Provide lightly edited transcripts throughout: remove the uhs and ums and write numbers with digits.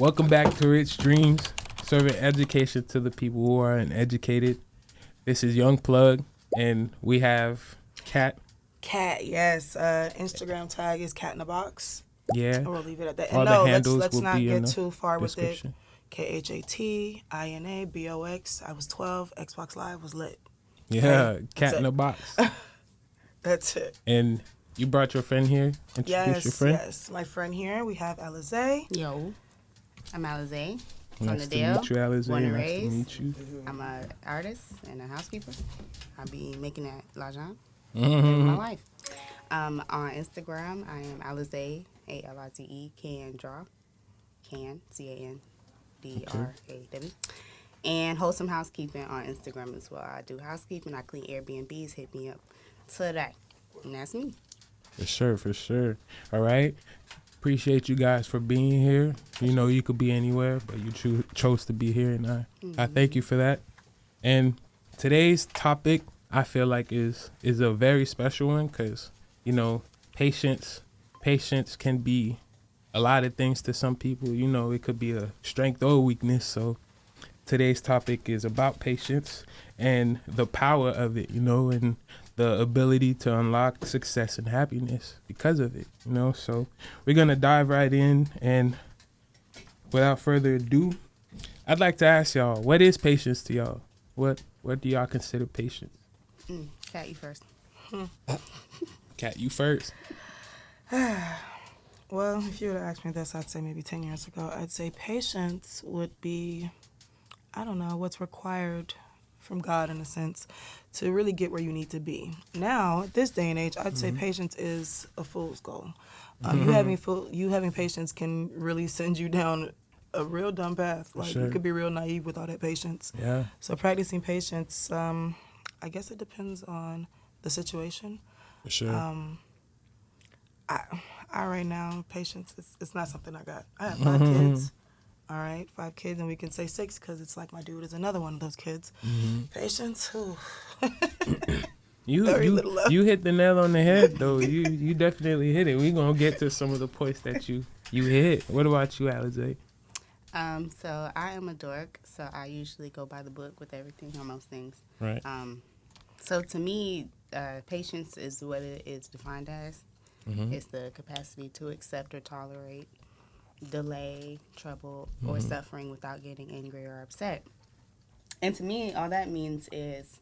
Welcome back to Rich Dreams, serving education to the people who are uneducated. This is Young Plug, and we have Cat. Cat, yes. Instagram tag is Cat in the Box. Yeah. We'll leave it at that. All And the no, handles let's will not be in get the too far with it. description. KhatinaBox. I was 12. Xbox Live was lit. Yeah, Okay, Cat that's in it. a Box. That's it. And you brought your friend here. Introduce your friend. Yes. My friend here, we have Alizé. Yo, I'm Alizé from Nice the to Dale. meet you, Alizé. Born and Nice to raised. meet you. I'm an artist and a housekeeper. I be making that l'argent Mm-hmm. in my life. On Instagram, I am Alizé, ALIZE, Can Draw, Can, CANDRAW. And Wholesome Housekeeping on Instagram as well. I do housekeeping. I clean Airbnbs. Hit me up today. And that's me. For sure, for sure. All right. Appreciate you guys for being here. You know, you could be anywhere, but you chose to be here, and I thank you for that. And today's topic, I feel like, is a very special one because, you know, patience can be a lot of things to some people. You know, it could be a strength or a weakness. So today's topic is about patience and the power of it, you know, and the ability to unlock success and happiness because of it, you know. So we're going to dive right in, and without further ado, I'd like to ask y'all, what is patience to y'all? What do y'all consider patience? Cat, you first. Kat, you first. Well, if you would have asked me this, I'd say maybe 10 years ago, I'd say patience would be, I don't know, what's required from God in a sense to really get where you need to be. Now, at this day and age, I'd say patience is a fool's goal. You having patience can really send you down a real dumb path. Like, sure. you could be real naive without that patience. Yeah. So practicing patience, I guess it depends on the situation. For sure. I right now, patience, it's not something I got. I have 5 kids. All right, 5 kids, and we can say 6 because it's like my dude is another one of those kids. Patience, ooh. Very little left. You hit the nail on the head, though. You definitely hit it. We're going to get to some of the points that you hit. What about you, Alizé? So I am a dork, so I usually go by the book with everything on most things. Right. So to me, patience is what it is defined as. It's the capacity to accept or tolerate delay, trouble, or suffering without getting angry or upset. And to me, all that means is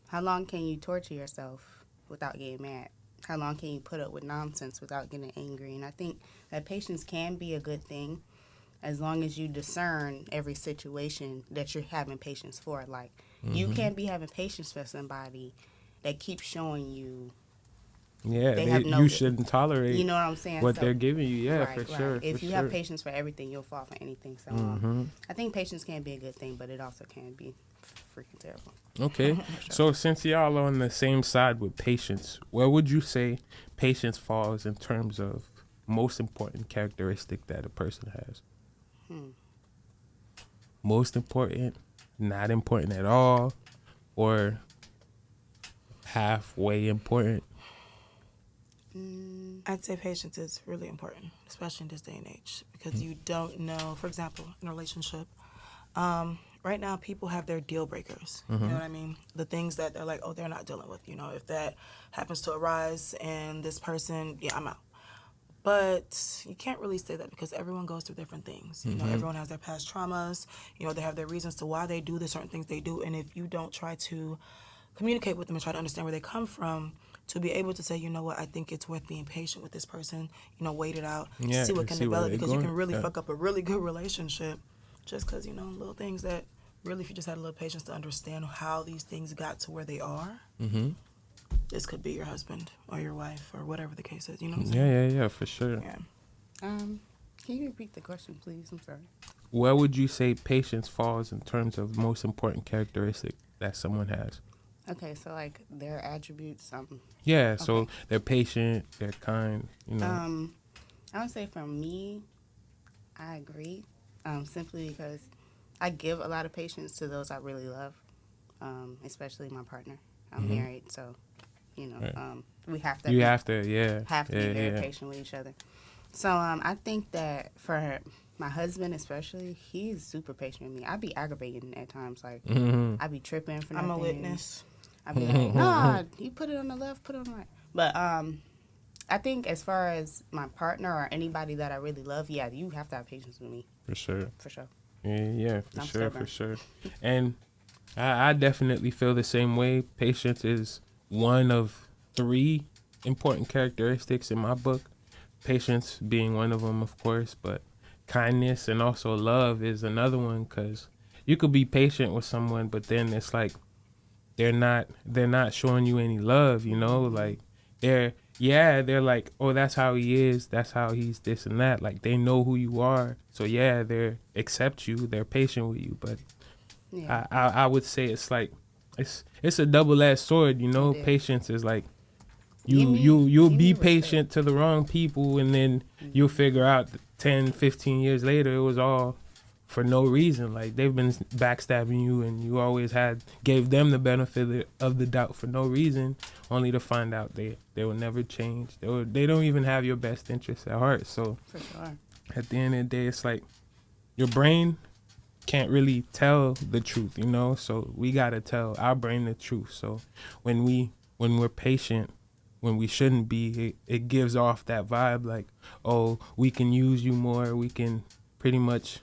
how long can you torture yourself without getting mad? How long can you put up with nonsense without getting angry? And I think that patience can be a good thing as long as you discern every situation that you're having patience for. Like, you can't be having patience for somebody that keeps showing you you shouldn't tolerate you know what I'm saying? what So, they're giving you. Yeah, right, for sure. right. If for you sure. have patience for everything, you'll fall for anything. So I think patience can be a good thing, but it also can be freaking terrible. Okay. Sure. So since y'all are on the same side with patience, where would you say patience falls in terms of most important characteristic that a person has? Most important, not important at all, or halfway important? I'd say patience is really important, especially in this day and age, because you don't know, for example, in a relationship, right now people have their deal breakers. You know what I mean? The things that they're like, oh, they're not dealing with. You know, if that happens to arise and this person, yeah, I'm out. But you can't really say that because everyone goes through different things. You know, everyone has their past traumas. You know, they have their reasons to why they do the certain things they do. And if you don't try to communicate with them and try to understand where they come from, to be able to say, you know what, I think it's worth being patient with this person, you know, wait it out, Yeah, see what and can see where develop, they're because you going. can really Yeah. fuck up a really good relationship just because, you know, little things that really, if you just had a little patience to understand how these things got to where they are, this could be your husband or your wife or whatever the case is, you know what I'm saying? Yeah, for sure. Yeah. Can you repeat the question, please? I'm sorry. Where would you say patience falls in terms of most important characteristic that someone has? Okay, so like their attributes. Yeah, so Okay. they're patient, they're kind, you know. I would say for me, I agree. Simply because I give a lot of patience to those I really love, especially my partner. I'm married, so you know, Right. we have to. You be, have to, have to be very yeah. patient with each other. So I think that for my husband especially, he's super patient with me. I be aggravating at times, like I be tripping for nothing. I'm a witness. I be like, nah, you put it on the left, put it on the right. But I think as far as my partner or anybody that I really love, yeah, you have to have patience with me. For sure. For sure. Yeah, for I'm sure, stubborn. for sure. And I definitely feel the same way. Patience is one of 3 important characteristics in my book. Patience being one of them, of course, but kindness and also love is another one, because you could be patient with someone, but then it's like they're not showing you any love, you know? Like they're like, oh, that's how he is, that's how he's this and that. Like they know who you are, so yeah, they accept you, they're patient with you. But Yeah. I would say it's like it's a double-edged sword, you know. It is. Patience is like Give me- you'll give be me respect. patient to the wrong people, and then you'll figure out 10, 15 years later it was all for no reason. Like they've been backstabbing you, and you always gave them the benefit of the doubt for no reason, only to find out they will never change. They don't even have your best interests at heart. So For sure. at the end of the day, it's like your brain can't really tell the truth, you know. So we gotta tell our brain the truth. So when we're patient, when we shouldn't be, it gives off that vibe like, oh, we can use you more. We can pretty much,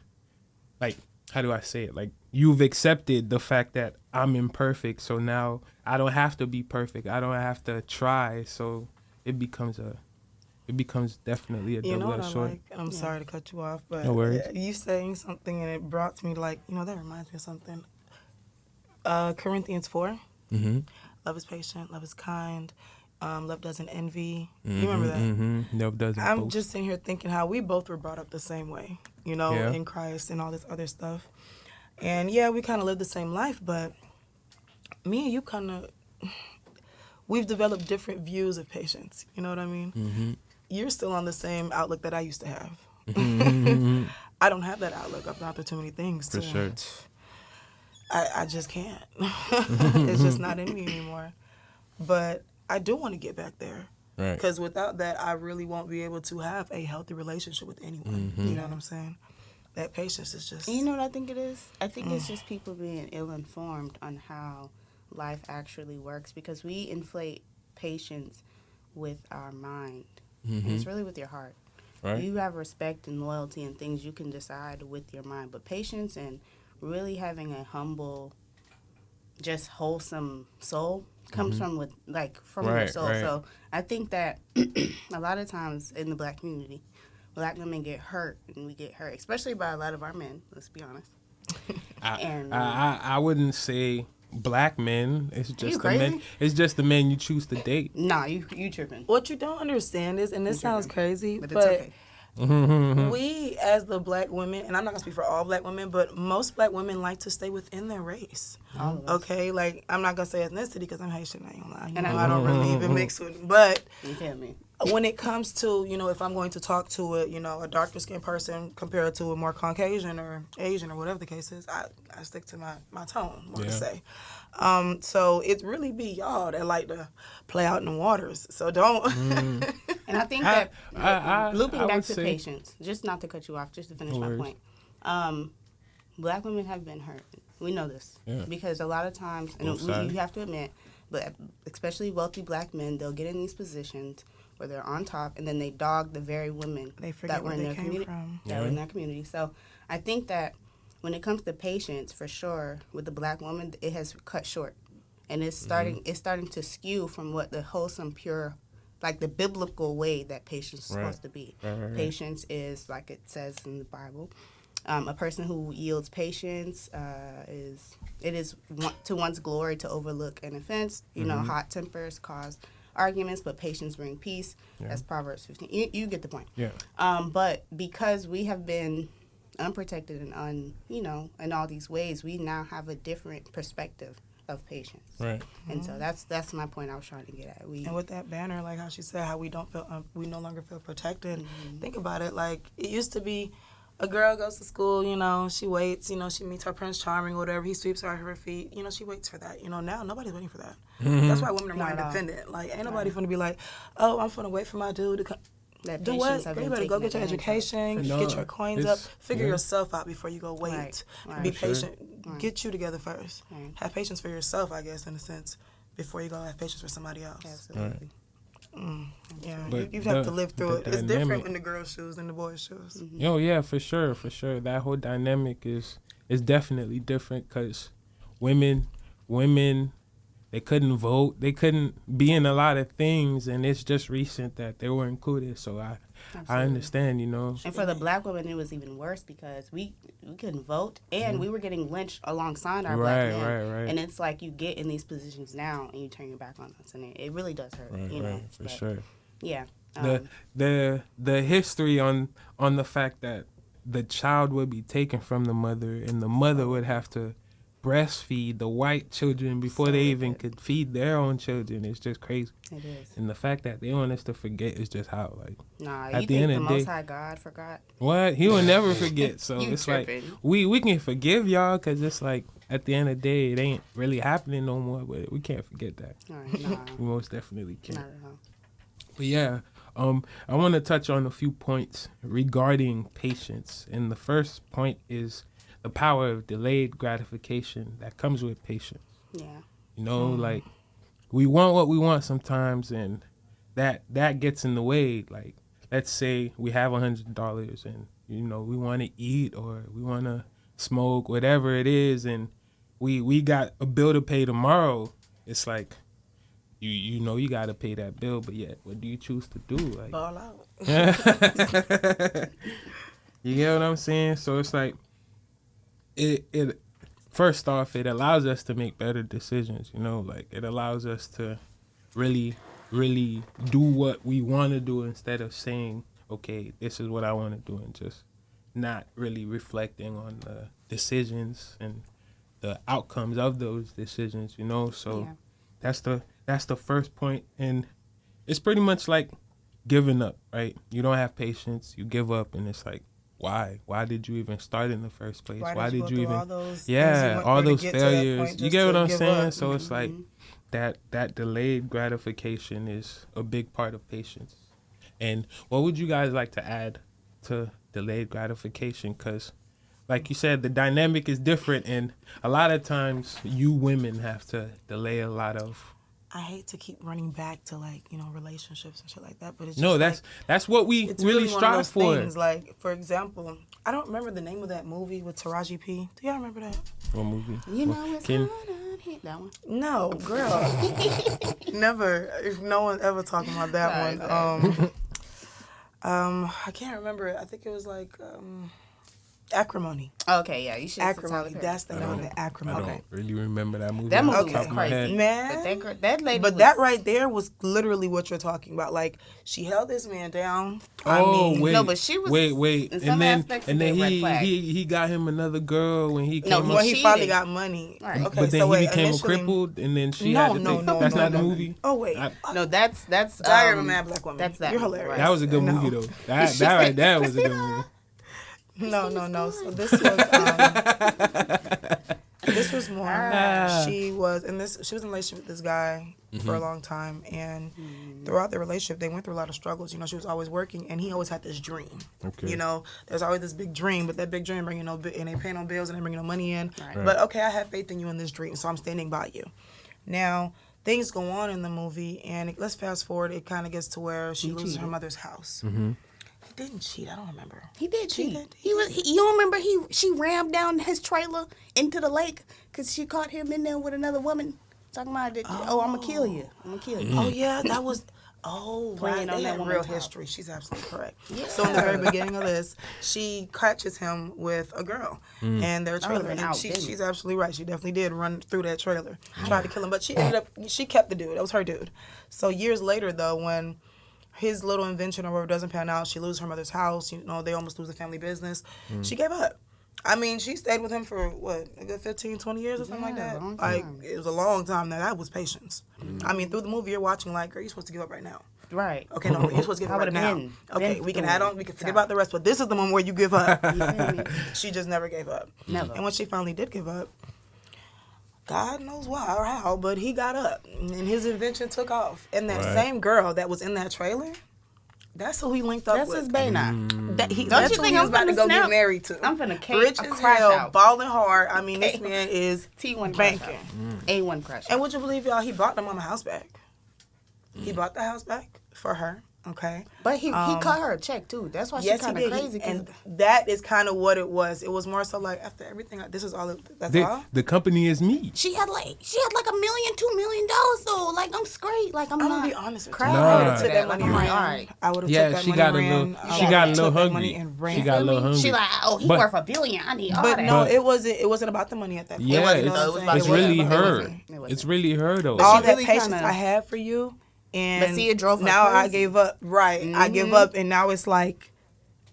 like, how do I say it? Like, you've accepted the fact that I'm imperfect, so now I don't have to be perfect. I don't have to try. So it becomes definitely a You know what double-edged I sword. like? And I'm Yeah. sorry to cut you off, but No worries. you saying something and it brought to me like, that reminds me of something. Corinthians 4. Mm-hmm. Love is patient, love is kind, love doesn't envy. You remember that? Mm-hmm. Love doesn't I'm boast. just sitting here thinking how we both were brought up the same way, Yeah. in Christ and all this other stuff. And yeah, we kind of live the same life, but me and you we've developed different views of patience. You know what I mean? Mm-hmm. You're still on the same outlook that I used to have. Mm-hmm. I don't have that outlook. I've gone through too many things. For sure. I just can't. It's just not in me anymore. But I do want to get back there. Right. Because without that, I really won't be able to have a healthy relationship with anyone. Mm-hmm. You know what I'm saying? That patience is just... And you know what I think it is? I think it's just people being ill-informed on how life actually works, because we inflate patience with our mind. And it's really with your heart. Right. You have respect and loyalty and things you can decide with your mind. But patience and really having a humble, just wholesome soul comes from your Right, soul. right. So I think that a lot of times in the black community, black women get hurt, and we get hurt, especially by a lot of our men, let's be honest. I wouldn't say black men. It's just you the men. crazy? It's just the men you choose to date. Nah, you tripping. What you don't understand is, and this sounds crazy, But but, it's okay. we as the black women, and I'm not going to speak for all black women, but most black women like to stay within their race. All of us. Okay? Like, I'm not going to say ethnicity because I'm Haitian, I ain't gonna lie. And I don't really even mix with, but You feel me? when it comes to, if I'm going to talk to a darker skinned person compared to a more Caucasian or Asian or whatever the case is, I stick to my tone, what to Yeah. say. So it really be y'all that like to play out in the waters. So don't. And I think I that looping would back to say- patience, just not to cut you off, just to finish No my worries. point. Black women have been hurt. We know this. Yeah. Because a lot of times, and Both sides. you have to admit, but especially wealthy black men, they'll get in these positions where they're on top, and then they dog the very women They forget that were where in they their came community. from. That were in their community. So I think that when it comes to patience, for sure, with the black woman, it has cut short. And it's starting to skew from what the wholesome, pure, like the biblical way that patience is Right. supposed to be. Right. Patience is, like it says in the Bible, a person who yields patience is to one's glory to overlook an offense. You know, hot tempers cause arguments, but patience brings peace. Yeah. That's Proverbs 15. You get the point. Yeah. But because we have been unprotected and in all these ways, we now have a different perspective of patience. Right. And so that's my point I was trying to get at. And with that banner, like how she said, how we don't feel, we no longer feel protected. Think about it. Like, it used to be, a girl goes to school, she waits, she meets her Prince Charming or whatever, he sweeps her off her feet, she waits for that. Now nobody's waiting for that. That's why women are more Not at all. independent. Like, ain't nobody finna be like, oh, I'm finna wait for my dude to come. That Do patience what? have Girl, you been better go taken get your advantage of. education, No, get your coins up, it's- figure yeah. yourself out before you go wait. Right, And be right. For sure. patient. Right. Get you together first. Right. Have patience for yourself, I guess, in a sense, before you go have patience for somebody else. Absolutely. Yeah, But you have to the- live through the it. It's different dynamic- in the girl's shoes than the boy's shoes. Oh yeah, for sure. That whole dynamic is definitely different because women, they couldn't vote, they couldn't be in a lot of things, and it's just recent that they were included. So I Absolutely. understand, you know. And for the black women, it was even worse because we couldn't vote, and we were getting lynched alongside our black men. Right. And it's like you get in these positions now, and you turn your back on us, and it really does hurt. you know? For But, sure. Yeah. The history on the fact that the child would be taken from the mother and the mother would have to breastfeed the white children before they even could feed their own children is just crazy. It is. And the fact that they want us to forget is just how, like, Nah, at you the think end the of the day- Most High God forgot? what? He will never forget. So You it's tripping. like we can forgive y'all because it's like at the end of the day it ain't really happening no more, but we can't forget that. All right, nah, We most definitely can't. not at all. But yeah, I want to touch on a few points regarding patience. And the first point is the power of delayed gratification that comes with patience. Yeah. You know, like we want what we want sometimes, and that gets in the way. Like, let's say we have $100, and you know we want to eat or we want to smoke, whatever it is, and we got a bill to pay tomorrow. It's like you know you got to pay that bill, but yet what do you choose to do? Like, Ball out. you get what I'm saying? So it's like it first off, it allows us to make better decisions, you know, like it allows us to really do what we want to do instead of saying, okay, this is what I want to do, and just not really reflecting on the decisions and the outcomes of those decisions, you know. So Yeah. that's the first point, and it's pretty much like giving up, right? You don't have patience, you give up, and it's like, why did you even start in the first place? Why did you even all those things yeah, you went all through to those get to that failures. point You just get what to I'm give saying? up? So it's like that delayed gratification is a big part of patience. And what would you guys like to add to delayed gratification? Because like you said, the dynamic is different, and a lot of times you women have to delay a lot of. I hate to keep running back to, like, you know, relationships and shit like that, but it's just No, like, that's what we it's really one of strive those for. things. Like, for example, I don't remember the name of that movie with Taraji P. Do y'all remember that? What movie? You know it's Can- hard on him. That one. No, girl. Never. If no one ever talking about that one. I can't remember it. I think it was like Acrimony. Okay, yeah, you should. Acrimony. That's the name of it. I Acrimony. don't really remember that movie. That off the movie top was of my head. crazy, Man. But that lady. But was, that right there was literally what you're talking about. Like, she held this man down. Oh wait, No, but she was- wait, in some and then aspects, and then a red he flag. he got him another girl when he came No, up. he when he finally cheated. got money. Right. Okay, but then so he wait, became initially, crippled, and then she No, had to no, take. no, That's no, not the no. movie. Oh wait, No, that's. Diary of a Mad Black Woman. That's that. You're one, hilarious. right. That was a good No. movie though. That right there was a good movie. No. So this was more. She was in a relationship with this guy for a long time, and throughout the relationship, they went through a lot of struggles. You know, she was always working, and he always had this dream. Okay. You know, there's always this big dream, but that big dream bringing no, and they paying no bills and they bringing no money in. Right. But okay, I have faith in you in this dream, so I'm standing by you. Now things go on in the movie, and let's fast forward. It kind of gets to where she loses her mother's house. He didn't cheat. I don't remember. He did cheat. did. You don't remember she rammed down his trailer into the lake because she caught him in there with another woman talking about it. Oh, I'm gonna kill you. I'm gonna kill you. Oh yeah, that was. Oh, Playing right. on They that had woman's real top. history. She's absolutely correct. So in the very beginning of this, she catches him with a girl and their trailer. been And out, didn't she's absolutely right. She definitely did run through that trailer, tried to kill him, but she kept the dude. That was her dude. So years later, though, when his little invention or whatever doesn't pan out, she loses her mother's house. You know, they almost lose the family business. She gave up. I mean, she stayed with him for, what, a good 15, 20 years or something like Yeah, that? long Like, time. it was a long time. Now, that was patience. I mean, through the movie, you're watching like, girl, you're supposed to give up right now. Right. Okay, no, you're supposed to give I up right would've now. been Okay, we can through add it. on, we can forget about the rest, but this is the moment where you give up. You feel me? She just never gave up. Never. And when she finally did give up, God knows why or how, but he got up and his invention took off. And that Right. same girl that was in that trailer That's who he linked up That's with. his bae now. That's you who think he's I'm about to finna go snap? get married to. I'm finna cake Rich a as crash hell, out. balling hard. I mean, this Okay. man is T1 banking. crash out. A1 crash And out. would you believe, y'all, he bought the mama house back. He bought the house back for her, okay? But he cut her a check, too. That's why Yes, she he kind of did. crazy. And that is kind of what it was. It was more so like, after everything, this is all, that's all? The company is me. She had like $1 million, $2 million though. Like I'm straight. Like I'm I'm not. gonna be honest with you. crazy I would Nah. have took that money I'm and like, ran. all right. I would have Yeah, took that she money got and a ran. little. I She would've got a little took that hungry. money and ran. She got a little hungry. She like, oh, he But- worth $1 billion. I need all But that. no, But- it wasn't about the money at that point. Yeah, wasn't, it's, though. It was about it's the really women. It her. wasn't. It wasn't. It's really her though. All she that really patience kinda- I had for you, and But see, it drove her now I crazy. gave up. Right, I give up, and now it's like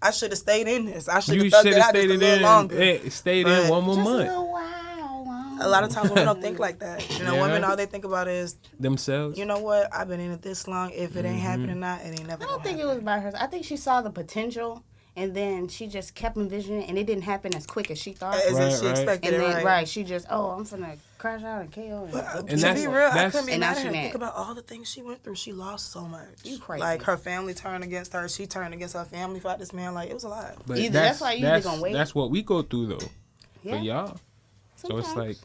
I should have stayed in this. I should You have thugged should it have out just a stayed little in. longer. Stayed But in one more Just a month. little while. A lot of times women don't think like that. You know, Yeah. women, all they think about is, Themselves. you know what? I've been in it this long. If it ain't happening, not it ain't never. I don't gonna think it happen. was about her. I think she saw the potential, and then she just kept envisioning, and it didn't happen as quick as she thought. As Right, if she right. expected And it, then, right? she just, I'm finna crash out and KO. And to that's- be real, I that's- couldn't be And mad now at she her. mad. Think about all the things she went through. She lost so much. You crazy. Like her family turned against her. She turned against her family for this man. Like it was a lot. But Either- that's why you either gonna wait. That's what we go through though. Yeah. For y'all. So it's Sometimes. like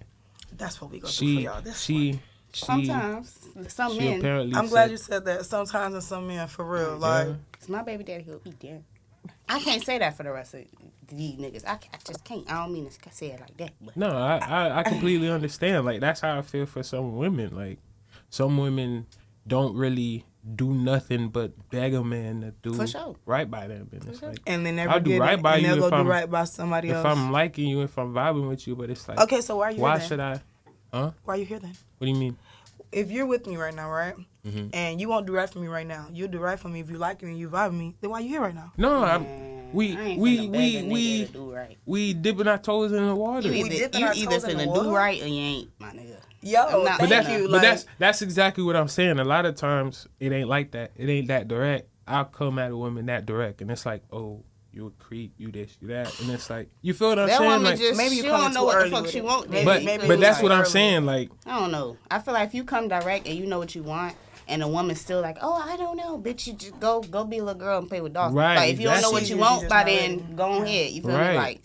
That's what we go through for she y'all. This one. she Sometimes some she men. apparently I'm glad said- you said that. Sometimes in some men, for real, like Yeah. Cause my baby daddy, he'll be there. I can't say that for the rest of these niggas. I just can't. I don't mean to say it like that. But No, I completely understand. Like that's how I feel for some women. Like some women don't really do nothing but beg a man to do For sure. right by them. And it's like and then never I'll do get right it, by and you they'll if go do I'm- right by somebody if else. I'm liking you, if I'm vibing with you, but it's like Okay, so why are you why here then? should I? Huh? Why are you here then? What do you mean? If you're with me right now, right, Mm-hmm. and you won't do right for me right now, you'll do right for me if you like me and you vibe with me. Then why you here right now? No, I we ain't we finna beg a nigga we to do right. we dipping our toes in the water. You dipping either, our you either toes in the finna water? do right or you ain't, my nigga. Yo, I'm not- But thank that's you. but like, that's exactly what I'm saying. A lot of times it ain't like that. It ain't that direct. I'll come at a woman that direct, and it's like, oh, you a creep, you this, you that, and it's like, you feel what I'm That saying? woman Like, just maybe you she coming don't know too what the early fuck with she it. want. Maybe- but maybe but that's like what I'm early. saying. Like, I don't know. I feel like if you come direct and you know what you want, and a woman's still like, oh, I don't know, bitch, you just go be a little girl and play with dogs. Right, Like if you don't know what exactly. you want, She's by just not then ready. go on ahead. You feel Right. me? Like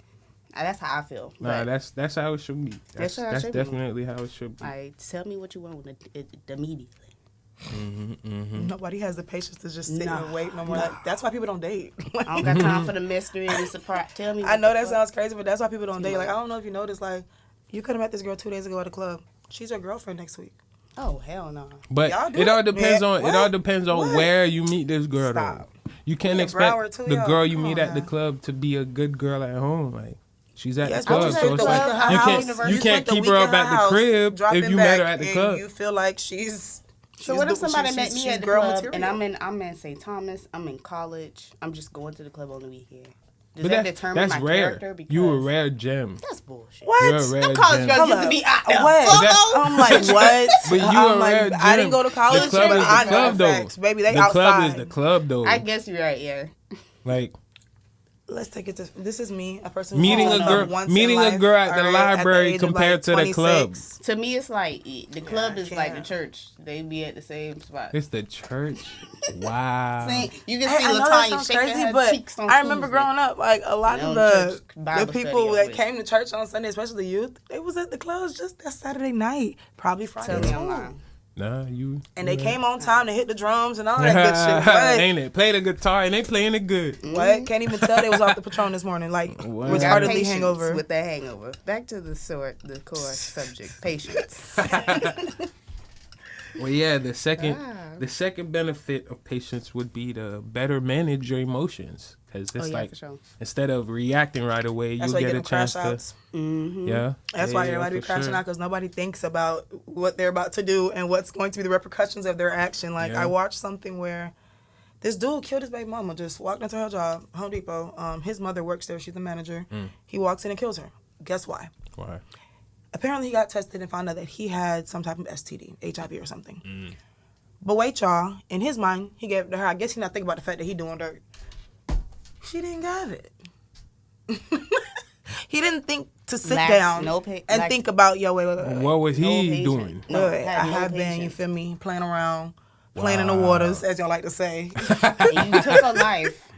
that's how I feel. nah, But, that's how it should be. That's how it should be. definitely how it should be. like, tell me what you want immediately. nobody has the patience to just sit Nah. and wait no more. Like, that's why people don't date. I don't got time for the mystery and the surprise. Tell me. I what know the that fuck. sounds crazy, but that's why people don't Too date. Like, much. I don't know if you noticed, like, you could have met this girl 2 days ago at a club. She's your girlfriend next week. Oh hell no. But Y'all do it all it, depends man. on it What? all depends on What? where you meet this girl. Stop. Though you can't Yeah, expect Broward too, the y'all. girl you Come meet on at the now. club to be a good girl at home. Like she's at Yes, the but club, you so spent it's the week like at her you house. can't You you spent can't the keep week her at up at her the house, crib if dropping you met her back, at the and club. you feel like she's. So what if somebody she's- met me she's at the girl club material. and I'm in St. Thomas, I'm in college, I'm just going to the club on the weekend. Does But that that's determine my rare. character? Because You a rare gem. That's bullshit. What? You're a rare Them college gem. girls Hold used to up. be out there. What? Fuck But them. I'm like, what? But you I'm a like, rare gem. I didn't go to college, The club but is I the know club the though. facts, baby. They the outside. club is the club though. I guess you're right, yeah. Like Let's take it to. This is me, a person who's meeting a fallen girl, in love once in meeting a life, girl at the alright, library age of, compared like, to the club. 26. To me, it's like the club I is like the can't. church. They be at the same spot. It's the church. Wow. See, you can Hey, see I know that Latanya sounds shaking crazy, her but cheeks on I remember Tuesday. growing up, like a lot of And on the church Bible the study people over that it. came to church on Sunday, especially the youth, they was at the clubs just that Saturday night, probably Friday Tell me I'm too. lying. Nah, you. And they came on time to hit the drums and all that good shit. What? Ain't it? Play the guitar and they playing it good. What? Can't even tell they was off the Patron this morning. Like Wow. We got retardedly patience hangover. with that hangover. Back to the core subject, patience. Well, yeah. The second benefit of patience would be to better manage your emotions, because it's like for sure. instead of reacting right away, That's you why you get get a them crash chance to. outs. Yeah. That's Yeah, why yeah, everybody be for crashing sure. out because nobody thinks about what they're about to do and what's going to be the repercussions of their action. Like Yeah. I watched something where this dude killed his baby mama. Just walked into her job, Home Depot. His mother works there. She's the manager. He walks in and kills her. Guess why? Why? Apparently, he got tested and found out that he had some type of STD, HIV or something. But wait, y'all. In his mind, he gave it to her. I guess he not thinking about the fact that he doing dirt. She didn't have it. He didn't think to sit Lax, down no and think about, yo, wait. What was No he patience. doing? No, Wait, had I no have been, you patience. feel me, playing around, playing in the waters, as y'all like to say. And you took a life.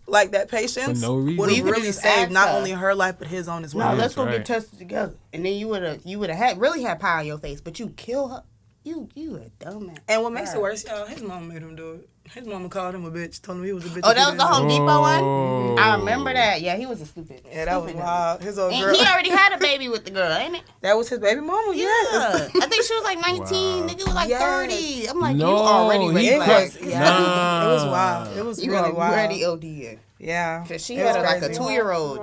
Like that patience For no reason. would You have could really just saved ask not her. only her life but his own as No, well. let's go right. get tested together. And then you would have really had pie on your face, but you kill her. You a dumbass. And what makes it worse, y'all, his mama made him do it. His mama called him a bitch, told him he was a bitch. Oh, if he that was the didn't Home do it. Depot one? Oh. I remember that. Yeah, he was a stupid. Yeah, that was stupid wild. His old And girl. he already had a baby with the girl, ain't it? That was his baby mama. Yeah. Yes. I think she was like 19. Wow. Nigga was like Yes. 30. I'm like, No, you already he ready It cracked. was, flag. yeah. Nah. It was wild. It was You really wild. already ODing. Yeah. Because she It had was like a crazy. 2-year-old.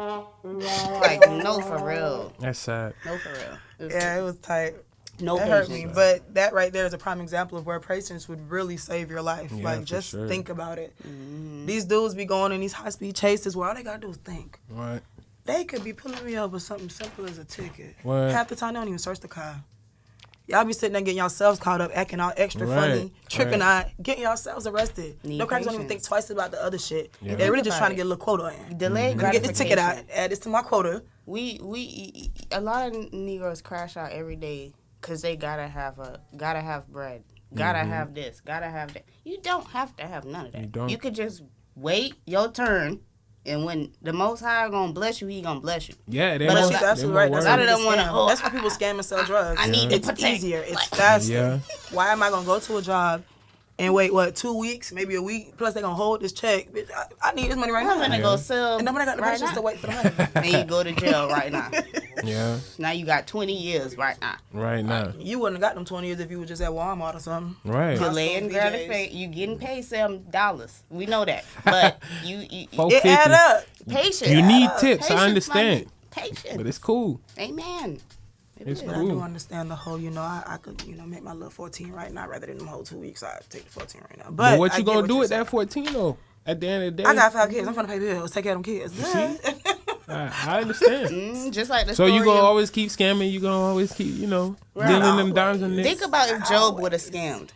Like, no, for real. That's sad. No, for real. It was Yeah, it was tight. no That hurt patience. me. But that right there is a prime example of where patience would really save your life. Yeah, like, for just sure. think about it. Mm-hmm. These dudes be going in these high-speed chases where all they got to do is think. Right. They could be pulling me over something simple as a ticket. What? Half the time, they don't even search the car. Y'all be sitting there getting yourselves caught up, acting all extra Right, funny, tripping right. out, getting yourselves arrested. Need No crackers don't even think patience. twice about the other shit. Yeah. They're really Think just about trying to it. get a little quota in. Delayed Let me get this ticket out, gratification. add this to my quota. We a lot of Negroes crash out every day because they gotta have bread, gotta have this, gotta have that. You don't have to have none of that. You don't. You could just wait your turn, and when the Most High gonna bless you, He gonna bless you. Yeah, they But won't- she's they absolutely won't right. That's worry. A lot of why them people wanna, scam. oh, That's why people scam and sell drugs. I need to It's protect. easier. It's faster. Yeah. Why am I gonna go to a job and wait 2 weeks, maybe a week? Plus they gonna hold this check. Bitch, I need this money right I'm now. gonna Yeah. go sell. And nobody got the right patience now. to wait for the money. And you go to jail right now. Yeah, Now you got 20 years right now. right now. You wouldn't have got them 20 years if you were just at Walmart or something. Right. Delaying BJ's. gratification. You getting paid $7. We know that, but you It 450. add up. patience. You need tips. I Patience, understand, my nigga. Patience. but it's cool. Amen. It It's is. But I do cool. understand the whole, I could, make my little 14 right now rather than them whole 2 weeks. I'd take the 14 right now. But what I you get gonna do you're with saying. that 14 though? At the end of the day, I got 5 kids. I'm gonna pay bills. Take care of them kids. I understand. Just like the So story you gonna of- always keep scamming? You gonna always keep, dealing them dimes and Think this? about if Job would have scammed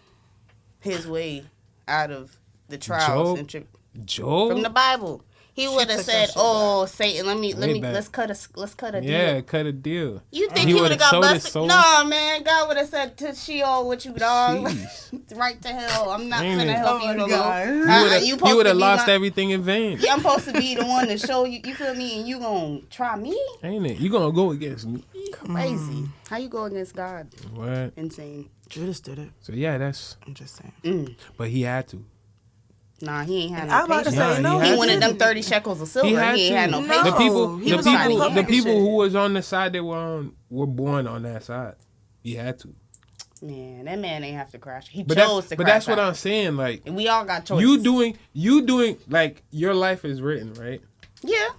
his way out of the trials Job? and Job? from the Bible. He would have took that said, shit "Oh, Satan, let me back. let's cut a Yeah, deal." cut a deal. You think He he would would've have got sold his busted? soul? No, man. God would have said to Sheol with you, dog. Jeez. Right to hell. I'm not Ain't gonna it? help Oh you my no God. more. You supposed would to have be lost my- everything in vain, Yeah, I'm supposed to be the one to show you. You feel me? And you gonna try me? ain't it? You gonna go against me? Crazy. How you go against God? What? Insane. Judas did it. So yeah, that's. I'm just saying. But he had to. Nah, he ain't had I'm no about to patience. Nah, say, no, he He had wanted to. them 30 shekels of silver. He He, had ain't to. had no No. patience. The people, he the was on people, public the people shit. who was on the side that were born on that side. He had to. Man, that man ain't have to crash. He But chose that's, to but crash that's what out. I'm saying. Like And we all got choices. you doing like your life is written, right? Yeah,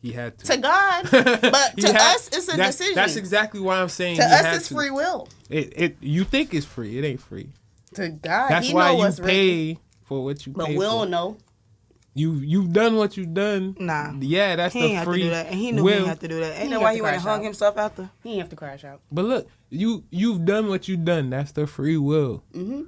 He had to. to God. But He to had- us, it's a that's, decision. That's exactly why I'm saying. to he had us, it's to. free will. It you think it's free? It ain't free. To God, That's he why know you what's written. pay for what you But pay we for. don't know. You've done what you've done. Nah. Yeah, that's He the ain't have to free do that. And he knew will. he didn't have to do that. Ain't He that have why to he went and crash hung out. himself after? He ain't have to crash out. But look, you've done what you've done. That's the free will. Mm-hmm.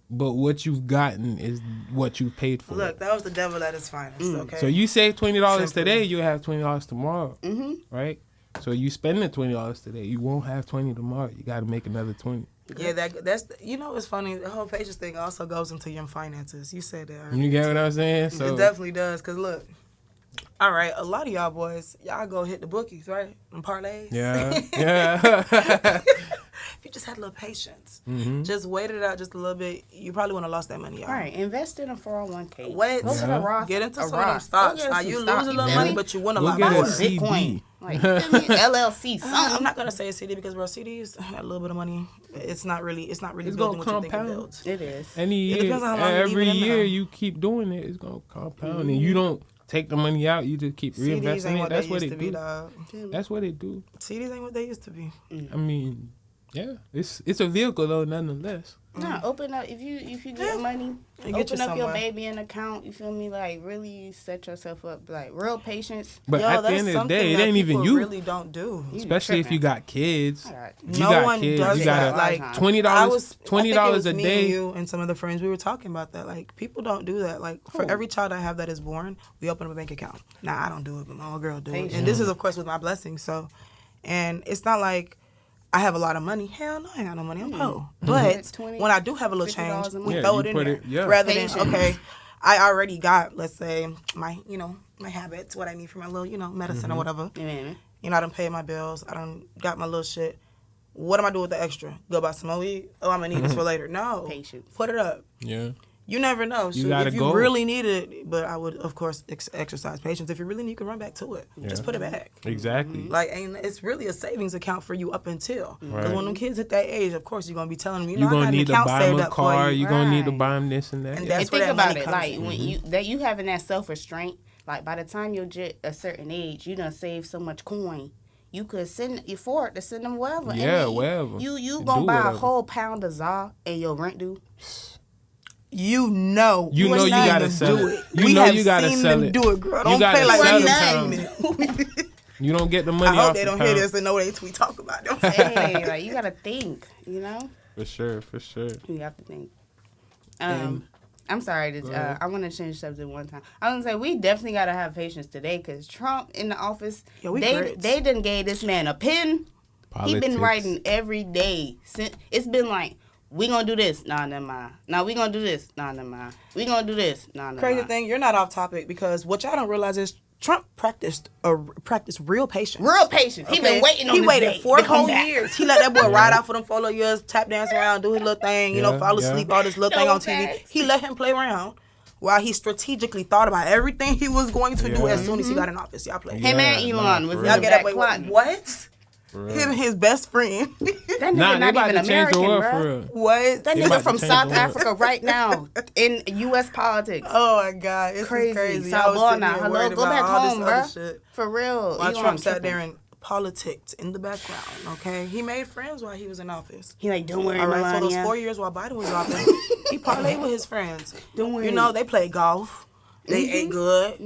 But what you've gotten is what you paid for. Look, that was the devil at his finest, okay? So you save $20 Simple. today, you'll have $20 tomorrow, Mm-hmm. right? So you spending $20 today, you won't have 20 tomorrow. You got to make another 20. Yeah, that's it's funny. The whole patience thing also goes into your finances. You said that. Earlier. You get what I'm saying? So It definitely does. Cause look, all right, a lot of y'all boys, y'all go hit the bookies, right? And parlays. yeah, yeah. If you just had a little patience, Mhm. just wait it out just a little bit, you probably wouldn't have lost that money, y'all. All right, invest in a 401k. Wait, Go to the Yeah. Roth. get into a some of them Roth. stocks. Go get Now some you lose stock, a little feel money, me? but you win a Go lot get more. a CD. Bitcoin. Like, you feel me? LLC, I'm something. not gonna say a CD because bro, CDs that little bit of money, it's not really It's building gonna what you think it compound. builds. It is. Any It year, depends on how long you leave every it in year there. you keep doing it, it's gonna compound, and you don't take the money out. You just keep CDs reinvesting ain't it. what That's they what used it to be, do. dog. That's what it do. CDs ain't what they used to be. I mean, yeah, it's a vehicle though, nonetheless. Nah, open up if you get money, And get you open up your somewhere. baby an account. You feel me? Like really set yourself up. Like real patience. But Yo, at the that's end of the something day, it that ain't even people you. really don't do. You Especially if you tripping. got kids. All right. You No got one kids. does You that. gotta Like $20. I think it $20 was a me day. and you and some of the friends we were talking about that. Like people don't do that. Like for every child I have that is born, we open up a bank account. Now I don't do it, but my old girl do it. And this is of course with my blessing. So, and it's not like I have a lot of money. Hell no, I ain't got no money. I'm poor. It's But 20, when I do have a little $50 change, a we month. throw you it in put there. it- yeah. Rather Patience. than, okay, I already got, let's say, my habits, what I need for my little, medicine or whatever. Yeah. I done paid my bills. I done got my little shit. What am I doing with the extra? Go buy some more weed? Oh, I'm going to need this for later. No. Patience. Put it up. Yeah. You never know. You So gotta if you go. really need it, but I would, of course, exercise patience. If you really need, you can run back to it. Just put it back. Exactly. Like, and it's really a savings account for you up until. Because Right. when them kids hit that age, of course, you're going to be telling them, You're I got gonna an need to account buy them saved a up car. for you. You're gonna need to Right. buy them this and that. And Yeah. that's And where think that about money it, comes like in. when you having that self restraint, like by the time you're a certain age, you done save so much coin. You could afford to send them wherever. Yeah, and wherever. You gonna Do buy whatever. a whole pound of za and your rent due? You know You know you seen gotta them sell do it. it. You we know have you gotta seen sell them it. do it, girl. You Don't gotta play like sell we the ain't seen it. You don't get the I money hope off they the don't hear pound. this and know we talk about them. Hey, like you gotta think, For sure. You have to think. And- I'm sorry. Go ahead. I want to change subject one time. I was gonna say we definitely gotta have patience today because Trump in the office, Yeah, we they grits. they done gave this man a pen. He been Politics. writing every day since it's been like we gonna do this. Nah, never mind. Nah, we gonna do this. Nah, never mind. We gonna do this. Nah, never Crazy mind. thing, you're not off topic because what y'all don't realize is Trump practiced real patience. Real patience. He been waiting on He this waited day 4 to come whole back. years. He let that boy ride out for them 4 years, tap dance around, do his little thing, Yeah, fall yeah. asleep, all this little No thing on TV. facts. He let him play around while he strategically thought about everything he was going to do Yeah. as soon as he got in office. Y'all play. Him and Yeah, Elon nah, was for in real. Y'all the get up back with plotting. what? For real. Him and his best friend. That nigga Nah, they not about even to change the American, world bruh. for real. What? That They nigga about from to change South the world. Africa right now in U.S. politics. Oh my God, it's Crazy. crazy. South Y'all was Ball sitting now. here Hello, worried go about back all home, this other bruh. shit. For real. While Elon Trump sat tripping. there and politicked in the background, okay? He made friends while he was in office. He like, don't worry, All right, so those Melania. 4 years while Biden was in office, he parlayed with his friends. Don't worry. They played golf. They ate good.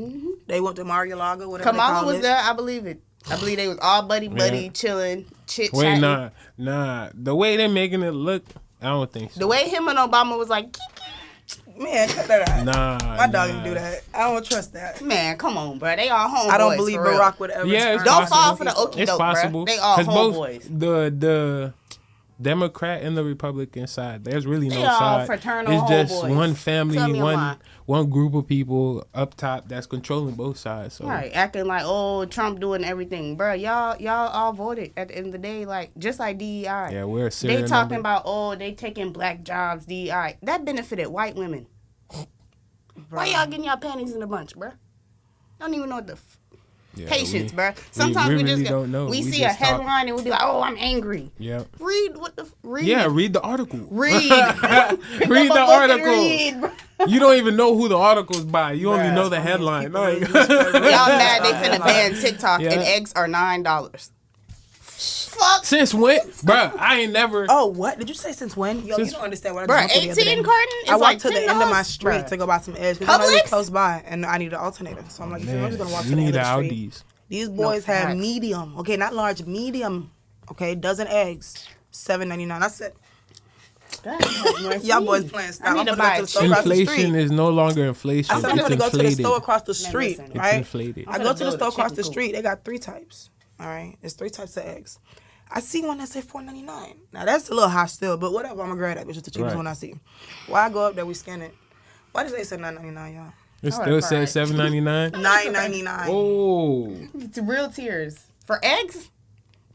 They went to Mar-a-Lago, whatever they Kamala call was it. there. I believe it. I believe they was all buddy, Yeah. chilling, chit Wait, chatting. nah. The way they're making it look, I don't think so. The way him and Obama was like, Man, cut that out. Nah. My dog didn't do that. I don't trust that. man, come on, bro. They all homeboys. I don't believe for real. Barack would ever Yeah, it's turn Don't on fall some for the people. okey It's doke, possible. bruh. They all 'Cause both homeboys. the Democrat and the Republican side, there's really no They all side. fraternal It's just homeboys. one Tell family, me I'm lying. one group of people up top that's controlling both sides. So Right, acting like, oh, Trump doing everything, bro. Y'all all voted at the end of the day, like just like DEI. yeah, we're a They serial talking number. about, oh, they taking black jobs, DEI. That benefited white women. Why y'all getting y'all panties in a bunch, bruh? Don't even know what the Yeah, patience, we- bruh. Sometimes we, really just don't know. we We see a just talk. headline and we be like, oh, I'm angry. Yeah. Read what the read. Yeah, read the article. Read. Read the article. Read, bruh. You don't even know who the article's by. You only Bruh, know the some of these headline. people No, really you- just spread Y'all mad they rumors. finna ban TikTok Yeah. and eggs are $9. Fuck. Since when? Bruh, I ain't never. Oh, what? Did you say since when? Yo, Since- you don't understand what I Bruh, just went through the other 18 day. carton is I walked like to the end of my $10, street bruh. to go buy some eggs because I know it Publix? was close by and I needed an alternator. So I'm like, you feel me? I'm just going to walk to you the end need of the the street. Audis. These boys have facts. medium. Okay, not large, medium. Okay, dozen eggs, $7.99. I said, y'all boys playing style. I need I'm to finna buy go to the a store across the Inflation street. is no longer inflation. I said I'm It's gonna go to the inflated. store across the street, listen. It's right? inflated. I I'm go gonna to the build store a across the chicken street. They got 3 types. All right, it's 3 types of eggs. I see one that say $4.99. Now that's a little high still, but whatever. I'm gonna grab that, which is the cheapest Right. one I see. Why I go up there, we scan it. Why does they say $9.99, y'all? It I still would've says cried. $7.99. $9.99. Oh, It's real tears. For eggs?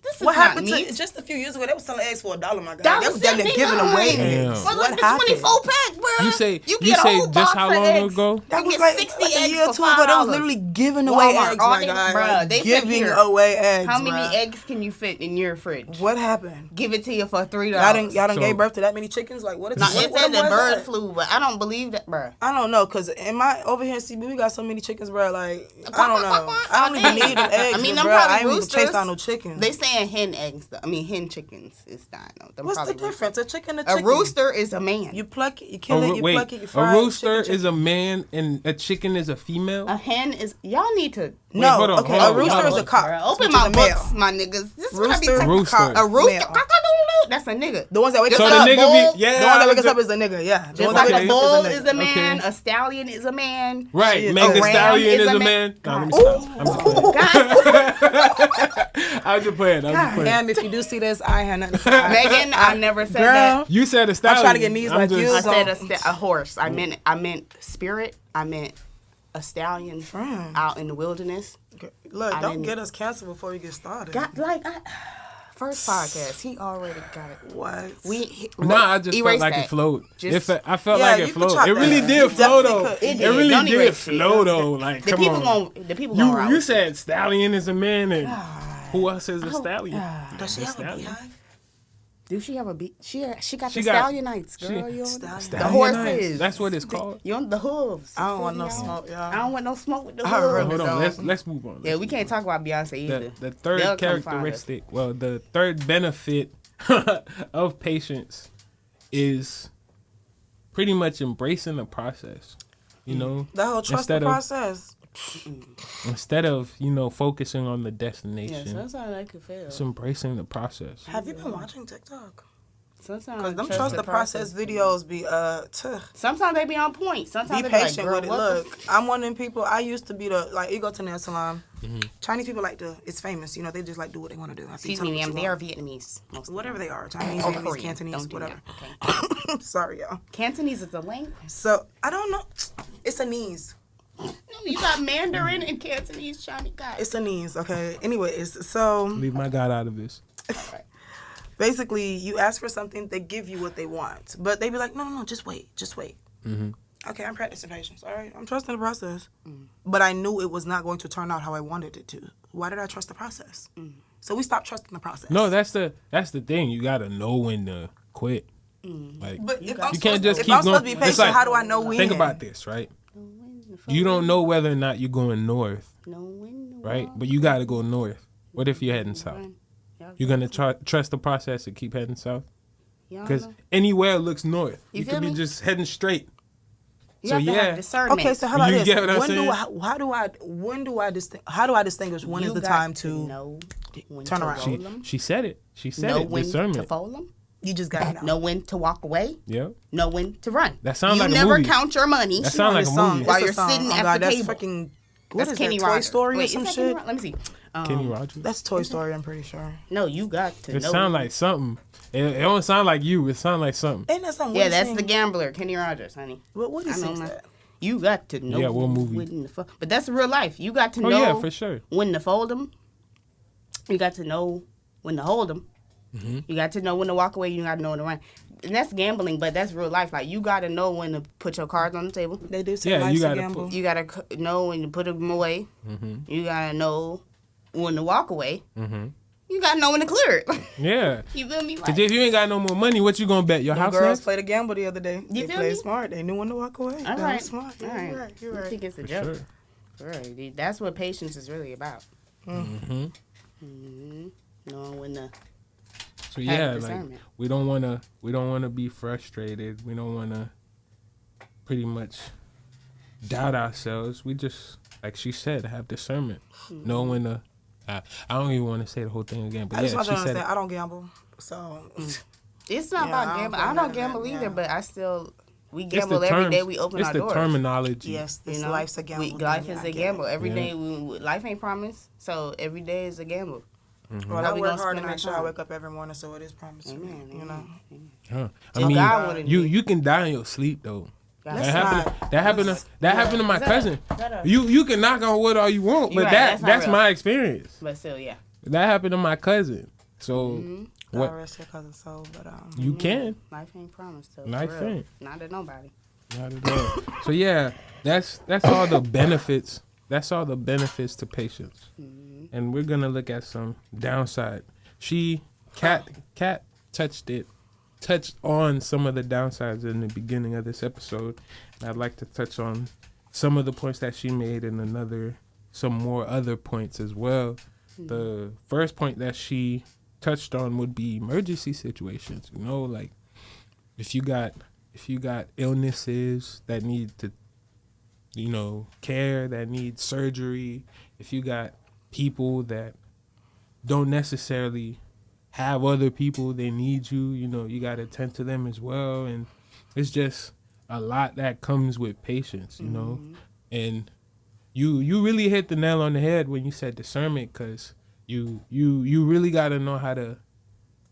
This is What not happened meat. to just a few years ago? They was selling eggs for $1, my God. That They was was damn near giving away Damn. eggs. Well, What like the happened? 24 pack, bro. You say you get a whole just box how of long eggs. ago? That You was get like 60 a eggs year or for two ago. They was $5. literally giving away Walmart, eggs, all my they- God. bruh, Like, they said giving here, away eggs. How many bruh. eggs can you fit in your fridge? What happened? Give it to you for $3. Y'all done So- gave birth to that many chickens? Like, what? Now, what it said the was bird that? flu, but I don't believe that, bro. I don't know, cause over here in CB, we got so many chickens, bro. Like, I don't know. I don't even need them eggs. I mean, but, them bruh, probably I ain't even roosters. chased down no chickens. They saying hen eggs, though. I mean, hen chickens is dying, though. Them What's the probably roosters. difference? A chicken, a A chicken. rooster is a man. You pluck it, you kill it, you Wait, pluck it, you a fry it. rooster chicken, is a man and a chicken is a female? A hen is. Y'all need to. No, hold on, okay. hold A on, rooster hold is on. a cock. Bruh, open which my is a male. books, my niggas. This is what I be Rooster, talking Rooster. cock, A rooster. male. Cock-a-doodle-doo. That's a nigga. The ones that wake Just So us the up. like nigga bull, be, yeah. The one that wake us the- up is a nigga, yeah. The Just one like that a wake us bull up is a man, Okay. a stallion is a man. Right, Shit. Meg A the ram Stallion is is a a ma- man. Nah, let me God. stop. I'm just kidding. God. I I'm just playing. I'm just playing. Damn, if you do see this, I had nothing to say. Megan, I never said Girl, that. You said a stallion. I'm trying to get knees like you. I said a horse. I meant spirit. I meant a stallion Friend. out in the wilderness. Look, I don't didn't- get us canceled before we get started. First podcast, he already got it. What? Nah, I just felt erase like that. it flowed. Just- I felt Yeah, like you it can flowed. chop It really that. did You flow definitely though. could. It did. really Don't did erase it. flow though. Like, The come people on. the people gonna ride You with said stallion is a man, and who else is a stallion? Does she A have a stallion. beehive? Do she have a beat? She got She the got- stallionites, girl. she- You don't- Stallion. the horses. Stallionites. That's what it's called. You on the hooves. I don't want no Y'all. smoke, I y'all. don't want no smoke with the I hooves. really Hold on. don't. Let's move on. Yeah, we can't talk about Beyonce either. The third They'll come find us. characteristic, well, the third benefit of patience is pretty much embracing the process. You know, The whole trust the Instead of- process. instead of focusing on the Yeah, destination, sometimes I could fail. it's embracing the process. Have you been watching TikTok? Sometimes Because them trust the process videos be Sometimes they be on point. Sometimes be they be patient like, with it. girl, what the Look, I'm one of them people. I used to be you go to the nail salon. Mm-hmm. Chinese people like to. It's famous. You know, they just like do what they want to do. After you Excuse tell them me, what ma'am. you They are want. Vietnamese. Most of Whatever them. they are, Chinese, Or Vietnamese, Korean. Cantonese, Don't do whatever. that. Okay. Sorry, y'all. Cantonese is a language. So I don't know. It's a knees. No, you got Mandarin and Cantonese, Chinese guys. It's a knees. Okay. Anyways, so Leave my God out of this. basically, you ask for something, they give you what they want, but they be like, no, just wait. Mm-hmm. Okay, I'm practicing patience. All right, I'm trusting the process, but I knew it was not going to turn out how I wanted it to. Why did I trust the process? So we stopped trusting the process. No, that's the thing. You gotta know when to quit. Like, But if I'm you can't just if keep I'm supposed going. to be It's patient, like- how do I know when? Think about this, right? You don't know whether or not you're going north, right? But you gotta go north. What if you're heading south? You're gonna trust the process and keep heading south? Because anywhere looks north. You You feel could be me? just heading straight. You So have to yeah. have discernment. Okay, so how about You this? get what I'm When do saying? how do I distinguish when is You the got time to know when turn to around? roll 'em, She said it. She said know it. when to Discernment. fold them, you just got to know. know when to walk away, Yeah. know when to run. That sounds you like a never movie. count your money. That sounds like a This song, movie. While it's a you're song. sitting Oh at God, the that's table. freaking. What That's is Kenny that? Toy Rogers. Story Wait, or is some that Kenny shit? Rogers? Let me see. Kenny Rogers. That's Toy Story. I'm pretty sure. No, you got to It know. sound like something. It don't sound like you. It sound like something. Ain't that something? Yeah, we that's sing? the gambler, Kenny Rogers, honey. What he I know sings my- that? You got to know. Yeah, what movie? when the but that's real life. You got to Oh know yeah, for sure. when to fold them. You got to know when to hold them. Mm-hmm. You got to know when to walk away. You got to know when to run. And that's gambling, but that's real life. Like, you got to know when to put your cards on the table. They do say Yeah, life's you a gotta gamble. You got to know when to put them away. Mm-hmm. You got to know when to walk away. Mm-hmm. You got to know when to clear it. Yeah. You feel me? Cause Like, if you ain't got no more money, what you gonna bet? Your Them house girls next? played a gamble the other day. You They feel played me? smart. They knew when to walk away. all They right. was smart. All Yeah, right. You're right. You're I right. think it's a For joke. sure. Right. That's what patience is really about. Mm-hmm. Knowing when to. So yeah, like discernment. we don't wanna be frustrated. We don't wanna pretty much doubt ourselves. We just, like she said, have discernment. Know when to. I don't even want to say the whole thing again, but I just yeah, want she you to said understand. it. I don't gamble, so It's not Yeah, about I don't gambling. play I none don't of that, gamble either, yeah. but I still we It's gamble the every terms- day we open it's our the doors. terminology. yes, this You know? life's a gamble. Life Yeah, is I a get gamble. it. Every Yeah. day life ain't promised, so every day is a gamble. Well, How I we work gonna hard to spend our make sure I time? wake up every morning, so it is promised. Amen, You know, Huh. I So mean, God wanted me. you can die in your sleep though. God. Let's That happened to my Is that cousin. a- You can knock on wood all you want, You're but right, that's not that's real. my experience. But still, yeah. That happened to my cousin. So God what rest your cousin's soul, but you can. Life ain't promised. So Life for real. ain't. Not to nobody. Not at all. So yeah, that's all the benefits. That's all the benefits to patience. And we're gonna look at some downside. Kat touched on some of the downsides in the beginning of this episode. And I'd like to touch on some of the points that she made and some more other points as well. The first point that she touched on would be emergency situations. You know, like if you got illnesses that need to, care, that need surgery, if you got people that don't necessarily have other people, they need you, you got to tend to them as well. And it's just a lot that comes with patience, and you really hit the nail on the head when you said discernment, because you really got to know how to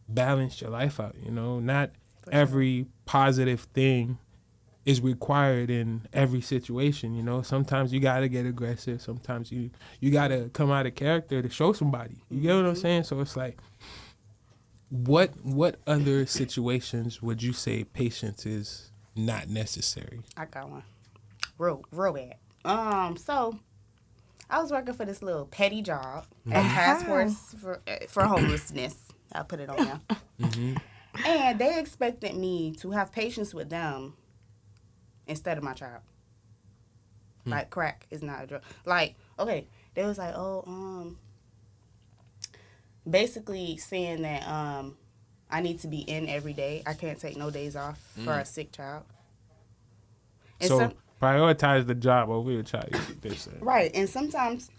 balance your life out. You know, not every positive thing is required in every situation. You know, sometimes you got to get aggressive. Sometimes you got to come out of character to show somebody. You get what I'm saying? So it's like, what other situations would you say patience is not necessary? I got one. Real bad. So I was working for this little petty job at Task Force for homelessness. I'll put it on there. And they expected me to have patience with them instead of my child. Like, crack is not a drug. Like, okay, they was like, basically saying that I need to be in every day. I can't take no days off for a sick child. And so prioritize the job over your child, they say. Right, and sometimes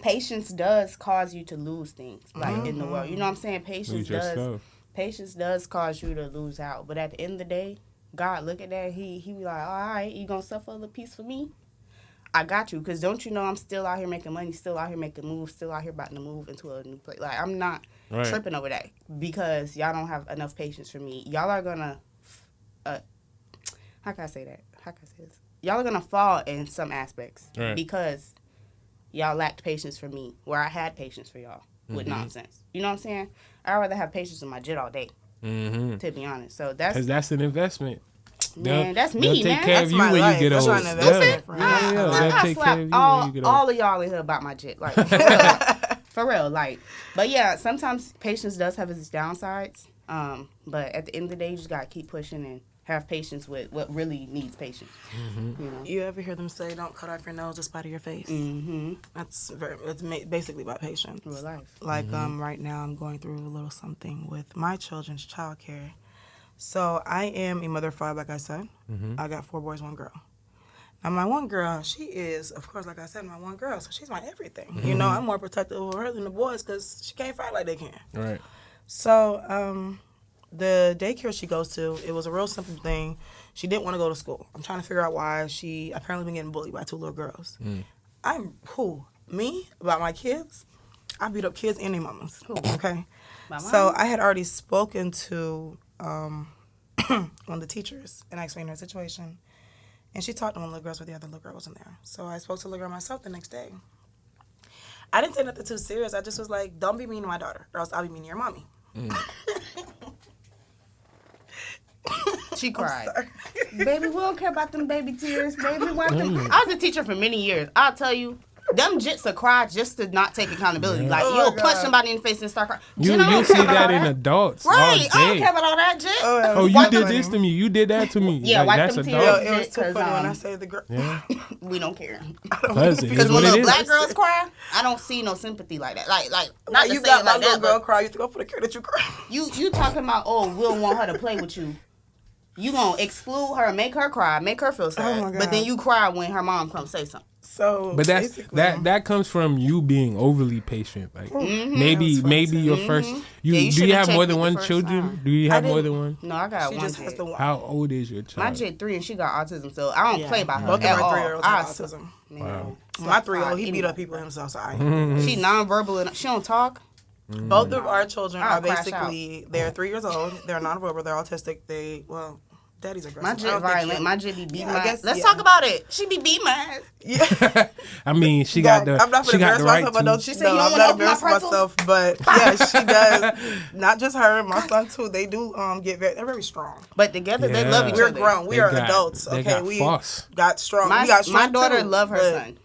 patience does cause you to lose things, like in the world. You know what I'm saying? Patience does cause you to lose out. But at the end of the day, God look at that, he be like, all right, you gonna suffer a little piece for me? I got you, because don't you know I'm still out here making money, still out here making moves, still out here about to move into a new place. Like, I'm not tripping over that because y'all don't have enough patience for me. Y'all are gonna, how can I say that? How can I say this? Y'all are gonna fall in some aspects because y'all lacked patience for me, where I had patience for y'all with nonsense. You know what I'm saying? I'd rather have patience with my jit all day, to be honest. So because that's an investment. Man, that's me, they'll take man. care That's of you my when life. you get That's old. trying to invest in. I slap all of y'all in here about my jit, like for real, like. But yeah, sometimes patience does have its downsides. But at the end of the day, you just gotta keep pushing and have patience with what really needs patience. You know? You ever hear them say, "Don't cut off your nose to spite of your face"? That's basically about patience. Real life. Like right now, I'm going through a little something with my children's childcare. So I am a mother of 5, like I said. I got 4 boys, 1 girl. Now my 1 girl, she is, of course, like I said, my 1 girl. So she's my everything. You know, I'm more protective of her than the boys because she can't fight like they can. Right. So the daycare she goes to, it was a real simple thing. She didn't want to go to school. I'm trying to figure out why. She apparently been getting bullied by 2 little girls. I'm who? Me? About my kids? I beat up kids and their mamas. Okay? So I had already spoken to one of the teachers, and I explained her situation. And she talked to one of the little girls, but the other little girl wasn't there. So I spoke to the little girl myself the next day. I didn't say nothing too serious. I just was like, don't be mean to my daughter, or else I'll be mean to your mommy. She cried. Baby, we don't care about them baby tears. Baby, why I was a teacher for many years. I'll tell you, them jits will cry just to not take accountability. Like, you'll punch somebody in the face and start crying. You see that in adults all Right, day. I don't care about all that jit. Oh, you did this to me. You did that to me. Yeah, like, wipe that's them adult. tears. It was too funny when I say the girl. Yeah. We don't care. Because Because when little black girls cry, I don't see no sympathy like that. Like not to You say got it my like little that, girl but cry. You have to go for the care that you cry. you talking about, oh, we don't want her to play with you. You gonna exclude her, make her cry, make her feel sad. Oh my God. But then you cry when her mom comes say something. So, but that comes from you being overly patient. Like maybe your first. Do you have more than one children? Do you have more than one? No, I got she one just has kid. to How old is your child? My kid 3 and she got autism, so I don't play by her Both at of my all. 3-year-olds have autism. Wow. My 3-year-old, he beat up people himself. So She nonverbal and she don't talk. Both of our children I'll are crash basically, they're 3 years old. They're nonverbal. They're autistic. Daddy's aggressive. My jit violent. My jit be beating my ass. Let's yeah. talk about it. She be beating my ass. Yeah. I mean, she got the. I'm not she got the right myself, but to. She said you don't I'm wanna not open my embarrassing myself, but yeah, she does. Not just her, my son too. They do they're very strong. But together they Yeah. love each We're other. grown. We are adults. They Okay, got we fuss. got strong. My, we got strong my daughter too, love her but son,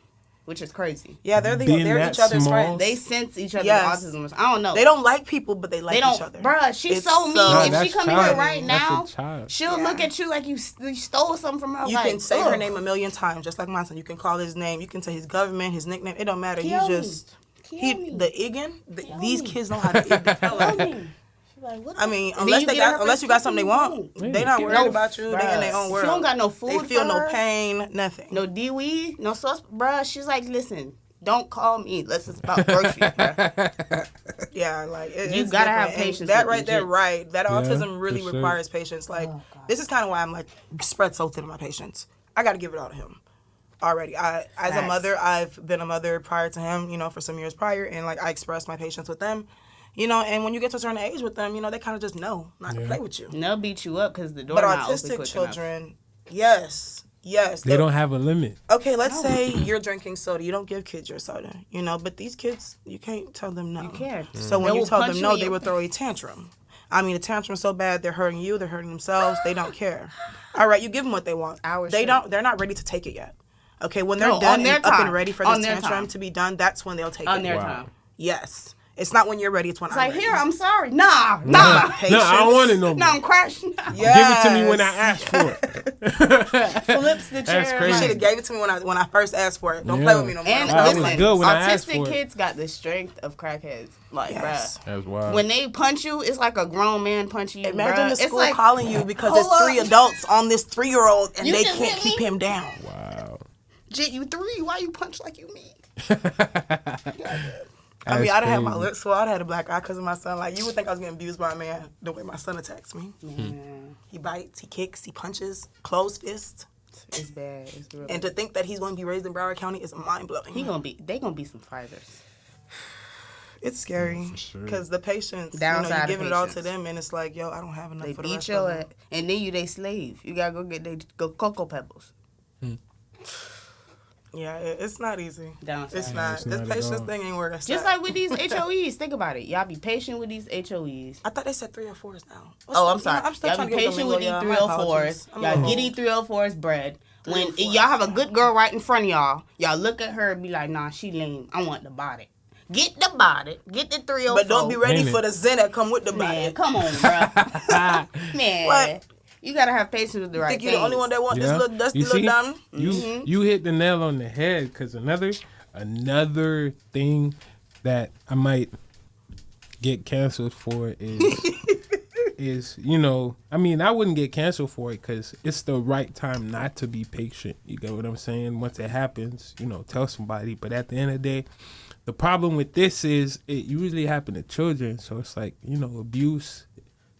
which is crazy. Yeah, Being they're that each other's small. friends. They sense each other's Yes. autism. I don't know. They don't like people, but they like They don't, each other. bruh, she's It's so mean. so- Nah, If she that's come in here child. right That's a now, child. she'll look at you like you stole something from her. You like, can say her ugh. name a million times, just like my son. You can call his name. You can say his government, his nickname. It don't matter. Kill me. These me. kids know how to ig the hell out of you. I mean, unless you got something they want, they not worried about you. They in their own world. She don't got no food. They feel for no her, pain, nothing. no DWE, no sauce, bruh. She's like, listen, don't call me. Let's just about groceries, bruh. Yeah, like You it's gotta have different. And patience that with right these there, kids. right? That autism really for sure. requires patience. Like this is kind of why I'm like spread so thin on my patience. I got to give it all to him. already. As a Facts. mother, I've been a mother prior to him, for some years prior, and like I expressed my patience with them, and when you get to a certain age with them, they kind of just know not to play with you. And they'll beat you up because the door But not open autistic quick children, yes, They don't have a limit. Okay, let's say you're drinking soda. You don't give kids your soda, but these kids, you can't tell them no. You can't. So when They you will tell punch them you no, in they your will throw a tantrum. I mean, a tantrum so bad they're hurting you, they're hurting themselves. They don't care. All right, you give them what they want. They're not ready to take it yet. Okay, when they're done and up and ready for this tantrum to be done, that's when they'll take it. On their time. Yes. It's not when you're ready. It's when I'm ready. Here, I'm sorry. Nah. No, I don't want it no more. No, I'm crashing. Yes. Give it to me when I ask for it. Flips the chair. That's You crazy. should have gave it to me when I first asked for it. Don't play with me no more. And Wow, it listen, was good when I asked for autistic it. kids got the strength of crackheads. Like, Yes. bruh. That's wild. When they punch you, it's like a grown man punching you. Imagine bruh. the school it's like, calling you because hold it's 3 up. adults on this 3-year-old and You they just can't hit keep me? him down. Wow. Jit, you 3. Why you punch like you me? I mean, That's I'd have had my crazy. lips swelled. I'd have had a black eye because of my son. Like, you would think I was getting abused by a man the way my son attacks me. He bites, he kicks, he punches, closed fist. It's bad. It's real. And to think that he's going to be raised in Broward County is mind-blowing. They gonna be some fighters. It's scary sure. because the patients, Downside you're of giving it all to patience. them, and it's like, yo, I don't have enough They for the beat rest your of ass, them. and then you they slave. You gotta go Cocoa Pebbles. Yeah, it's not easy. Downside. It's not. it's This not at patience all. thing ain't working. Just like with these HOEs, think about it. Y'all be patient with these HOEs. I thought they said 3 or 4s now. I'm sorry. I'm still Y'all trying be to get with the patient lingo, with these y'all. 304s. Y'all get these 304s bread. When y'all have a good girl right in front of y'all look at her and be like, nah, she lame. I want the body. Get the body. Get the 304. But don't be ready Ain't for it? the Zen that come with the Man, body. come on, bro. Man. What? You gotta have patience with the right Think you're the only one that want this Yeah. little dusty You little see? diamond? You hit the nail on the head because another thing that I might get canceled for is I mean, I wouldn't get canceled for it because it's the right time not to be patient. You get what I'm saying? Once it happens, tell somebody. But at the end of the day, the problem with this is it usually happens to children. So it's like, abuse,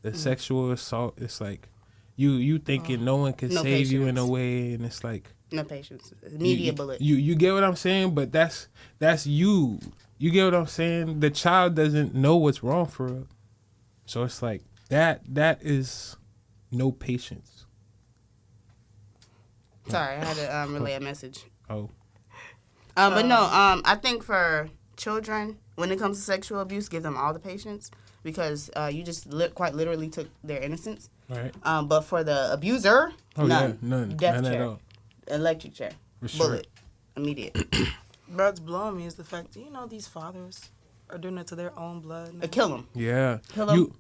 the sexual assault. It's like you thinking no one can No save you in a patience. way. And it's like, No patience. Immediate bullet. You get what I'm saying? But that's you. You get what I'm saying? The child doesn't know what's wrong for her. So it's like that is no patience. Sorry, I had to relay a message. Oh. But no, I think for children, when it comes to sexual abuse, give them all the patience because you just quite literally took their innocence. Right. But for the abuser, Oh none. yeah, none. Death None chair. at all. Electric chair. For sure. Bullet. Immediate. What's blowing me is the fact that, these fathers are doing it to their own blood. now. Kill them. Yeah. Kill 'em.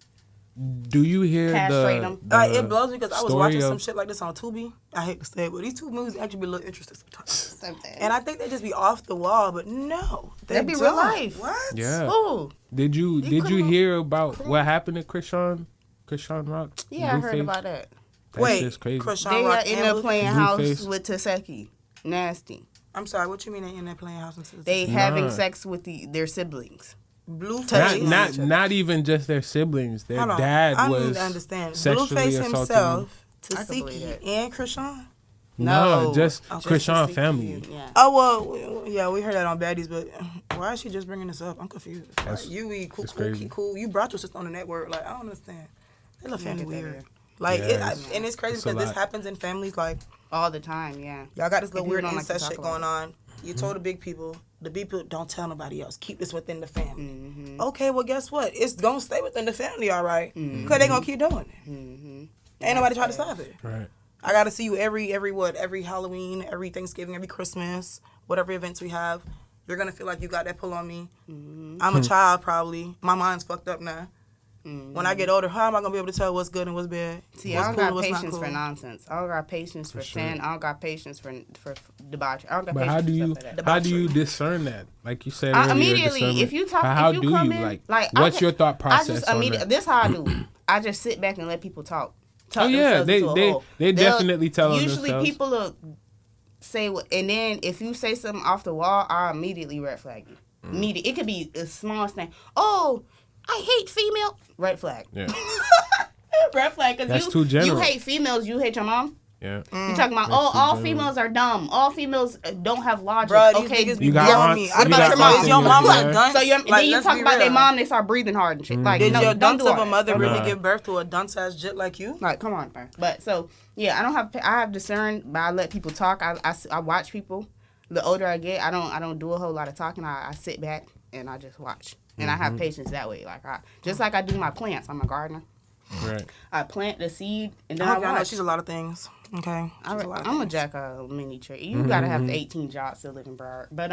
Do you hear Castrate the, 'em. the It blows me because I was story watching some of- shit like this on Tubi. I hate to say it, but these two movies actually be a little interesting sometimes. Something. And I think they just be off the wall, but no, they That'd be don't. real life. What? Yeah. Ooh. Did you couldn't- hear about what happened to Krishan Rock? Yeah, I heard Blueface? about that. That Wait, shit's crazy. Krishan They Rock are in and there Blueface? playing Blueface. house with Taseki. Nasty. I'm sorry, what you mean they in there playing house and They Nah. having sex with their siblings. Blueface? Not even just their siblings. Their Hold on. dad I was need to understand. sexually Blueface assaulting himself, I can believe Tasiki, that. and Krishan? No, just just Krishan Tasiki. family. Yeah. Oh, well, yeah, we heard that on Baddies, but why is she just bringing this up? I'm confused. That's- Like, you be it's crazy. cool. You brought your sister on the network. Like, I don't understand. They look family get that weird. in. Like, Yeah, and it's crazy it's a because this lot. happens in families. Like, All the time, yeah. y'all got this little People weird don't like to incest talk shit about going it. on. You told the big people don't tell nobody else. Keep this within the family. Mm-hmm. Okay, well, guess what? It's going to stay within the family, all right? Because they going to keep doing it. Ain't nobody trying to stop it. Right. I got to see you every Halloween, every Thanksgiving, every Christmas, whatever events we have. You're going to feel like you got that pull on me. I'm a child, probably. My mind's fucked up now. When I get older, how am I going to be able to tell what's good and what's bad? See, what's I don't cool and got what's not patience cool? for nonsense. I don't got patience for sin. I don't got patience for debauchery. I don't got But patience how do for you stuff like that. how do you discern that? Like you said earlier, Immediately, discernment. if you talk, how if you do come you in, like? I What's can- your thought process I just on immediately. that? This how I do. I just sit back and let people talk. Oh yeah, themselves into a hole. they They'll- definitely tell on Usually themselves. people will say, and then if you say something off the wall, I immediately red flag you. Immediately, it could be the smallest thing. Oh, I hate female. Red flag. Yeah. Red flag. That's Because too general. you hate females. You hate your mom. Yeah. You talking about, That's all too females are dumb. All females don't have logic. Bruh, these Okay, niggas be You got blowing aunts- me. you I got about to aunts say, is your in mama there. a dunce? so then you let's talk be about their real. mom, they start breathing hard and shit. Like, Did no, your don't dunce do of a it. mother Don't do really it. give birth to a dunce ass jit like you? Like, come on, bro. But so yeah, I have discerned, but I let people talk. I watch people. The older I get, I don't do a whole lot of talking. I sit back and I just watch, and I have patience that way. Like just like I do my plants. I'm a gardener. Right. I plant the seed and then I I hope y'all know watch. she's a lot of things. Okay, she's a lot of I'm a things. jack of many trades. You gotta have 18 jobs to live in Broward. But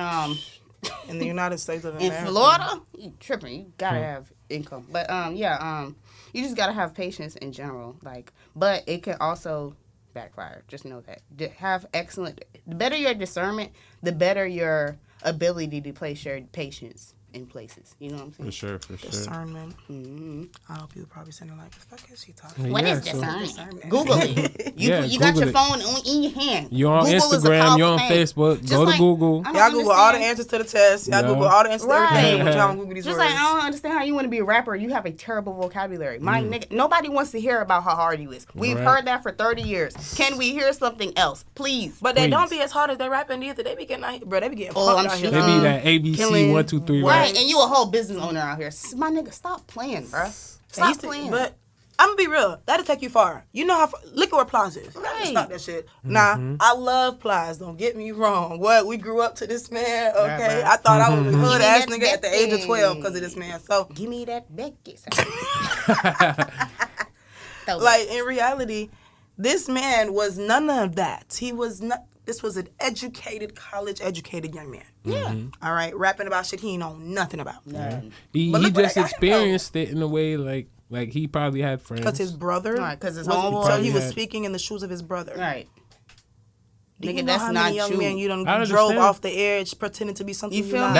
In the United States of in America. Florida, you tripping. You gotta have income. But you just gotta have patience in general. Like, but it can also backfire. Just know that. Have excellent. The better your discernment, the better your ability to place your patience in places. You know what I'm saying? For sure. For sure. Discernment. Mm-hmm. I hope people probably saying like, "The fuck is she talking?" What is so discernment? Google it. You got Google your it. phone in your hand. You're on Google is a Instagram. You're on powerful thing. Facebook. Just Go to like, Google. I don't Y'all Google all the understand. answers to the test. Y'all Yeah. Google all the answers to everything. Right. But y'all don't Google these Just words. like, I don't understand how you want to be a rapper. You have a terrible vocabulary. My nigga, nobody wants to hear about how hard you is. We've Right. heard that for 30 years. Can we hear something else, please? But they Please. don't be as hard as they rapping either. They be getting out here, bro. They be getting Oh, punked I'm out here. sure. They be that ABC Killing. 1 2 3 Right, right. and you a whole business owner out here. My nigga, stop playing, bruh. Stop playing. But I'm gonna be real. That'll take you far. You know how look at where Plies is. Right. Stop that shit. Nah, I love Plies. Don't get me wrong. What we grew up to this man. Okay, right. I thought I was a hood ass Give me nigga that at the age of 12 thing. because of this man. So Give me that Becky. like in reality, this man was none of that. He was not. This was an educated, college educated young man. Yeah. All right, rapping about shit he know nothing about. He But look what just I got him, though. experienced it in a way like he probably had friends. Because his brother, Right, 'cause his was- homeboy- so he was had- speaking in the shoes of his brother. Right. Do you Nigga, know that's how not many young you. men you done I drove understand. off the edge pretending to be something You you feel not? me?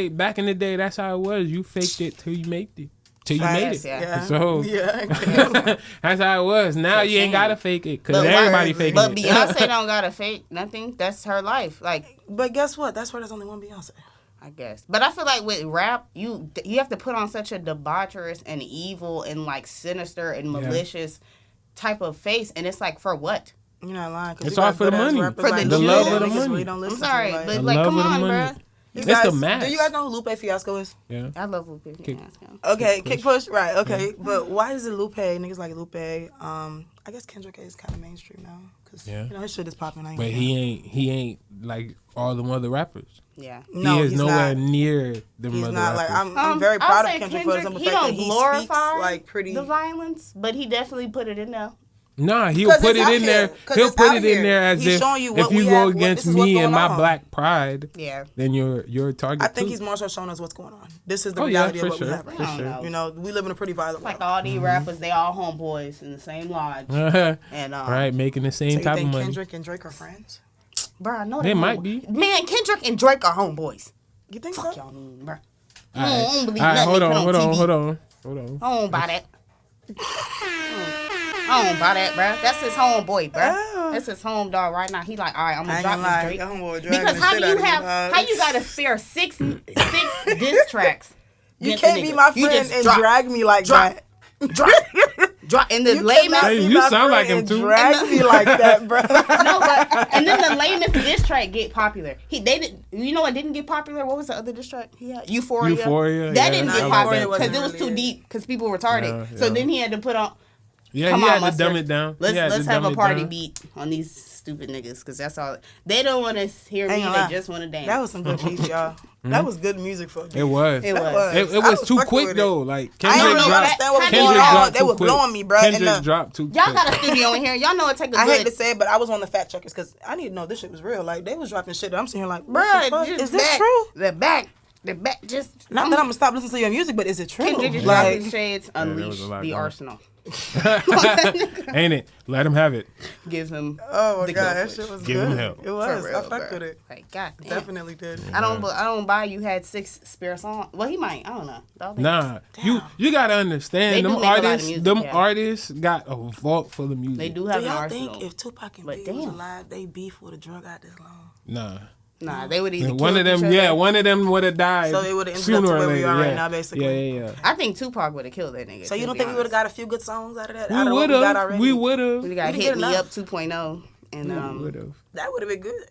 Back in the day, that's how it was. You faked it till you made it. Till you made it. Facts, Yeah. So Yeah. that's how it was. Now you ain't gotta fake it because But everybody why- faking But it. Beyonce don't gotta fake nothing. That's her life. Like, But guess what? That's where there's only one Beyonce. I guess. But I feel like with rap, you have to put on such a debaucherous and evil and like sinister and malicious type of face, and it's like, for what? You're not lying. 'cause It's you all got for the good-ass money. rappers For the like The you love that of the niggas money. really don't I'm listen sorry, to. but The like, love come of the on, money. bruh. You It's guys, the match. do you guys know who Lupe Fiasco is? Yeah. I love Lupe. Kick- Okay, Kick Push, right? Okay, but why is it Lupe? Niggas like Lupe. I guess Kendrick is kind of mainstream now because Yeah. you know his shit is popping. I ain't But gonna he ain't like all the other rappers. Yeah. No, he is he's nowhere not. near the He's other not like rappers. I'm very I'll proud say of Kendrick for the simple he fact that don't he glorify speaks like pretty. the violence, but he definitely put it in there. Nah, he'll 'Cause put it's it out in there. here. 'Cause He'll it's put out it in here. there as He's if showing you what you we go have, what- against this is what's me and going my on. black pride, Yeah. then you're a target. I think too. he's more so showing us what's going on. This is the Oh, yeah, reality for of what sure, we have for right now. sure. You know, we live in a pretty violent Like world. all these rappers, they all homeboys in the same lodge. And right, making the same So you type of think money. Kendrick and Drake are friends? Bro, I know They they might homeboys. be. Man, Kendrick and Drake are homeboys. You think Fuck so? y'all mean, bro. All I right, don't believe all right, nothing hold they on, put hold on on, TV. hold on. I don't buy that. I don't buy that, bro. That's his homeboy, bro. Oh. That's his home dog right now. He like, all right, I'm I gonna ain't drop gonna this lie. Drake. Homeboy dragging Because the how shit do out you of you, have? dog. How you gotta spare six diss tracks? You against a can't be nigga? my You friend just and drop- drag me like drop. that. Drop in the You lamest. cannot Hey, be you my sound like friend him and too. Drag me like that, bro. No, but and then the lamest diss track get popular. They didn't. You know what didn't get popular? What was the other diss track he had? Euphoria. Euphoria, That yeah, didn't I get like popular that because too. it was too Really deep because people were retarded. Yeah, So yeah. then he had to put on. Yeah, Come he on, had to Mustard. dumb it down. He had Let's to have dumb a it party down. beat on these stupid niggas because that's all. They don't want to hear me. Ain't gonna They lie. just want to dance. That was some good beats, y'all. That was good music for me. It was. It It, was. That was I too fucking quick with it. though. Like I Kendrick didn't really dropped. understand what was Kendrick going dropped on. They too were quick. blowing me, bro. Kendrick dropped too Y'all quick. got a studio in here. Y'all know it take a I hate to good. say it, but I was on the fact checkers because I need to know this shit was real. Like they was dropping shit that I'm sitting here like, Bruh, what the fuck? just Is this back, true? The back, just. Not that I'm gonna stop listening to your music, but is it true? Kendrick just dropped Like, his shades, there was unleash a lot the going. arsenal. Ain't it? Let him have it. Give him. oh my the god, that go shit was Give good. him help. It was. For real, I fucked bruh. with it. Like, God damn. Definitely did. I don't buy you had 6 spare songs. Well, he might. I don't know. Y'all think- Nah, you gotta They understand do them make a lot of artists. music, Them yeah. artists got a vault full of music. They do Do have an y'all arsenal. think if Tupac and But Biggie was damn. alive, they beef would have drug out this long? Nah, Nah, they would either One of killed them, each other. one of them would have died. So it would have ended sooner up to or where we later. are yeah. right now, basically. Yeah. I think Tupac would have killed that nigga. So you don't think we would have got a few good songs out of that? We out of what would got have. already? We would have. We got We Hit didn't Me get Up 2.0. And Would have. That would have been good.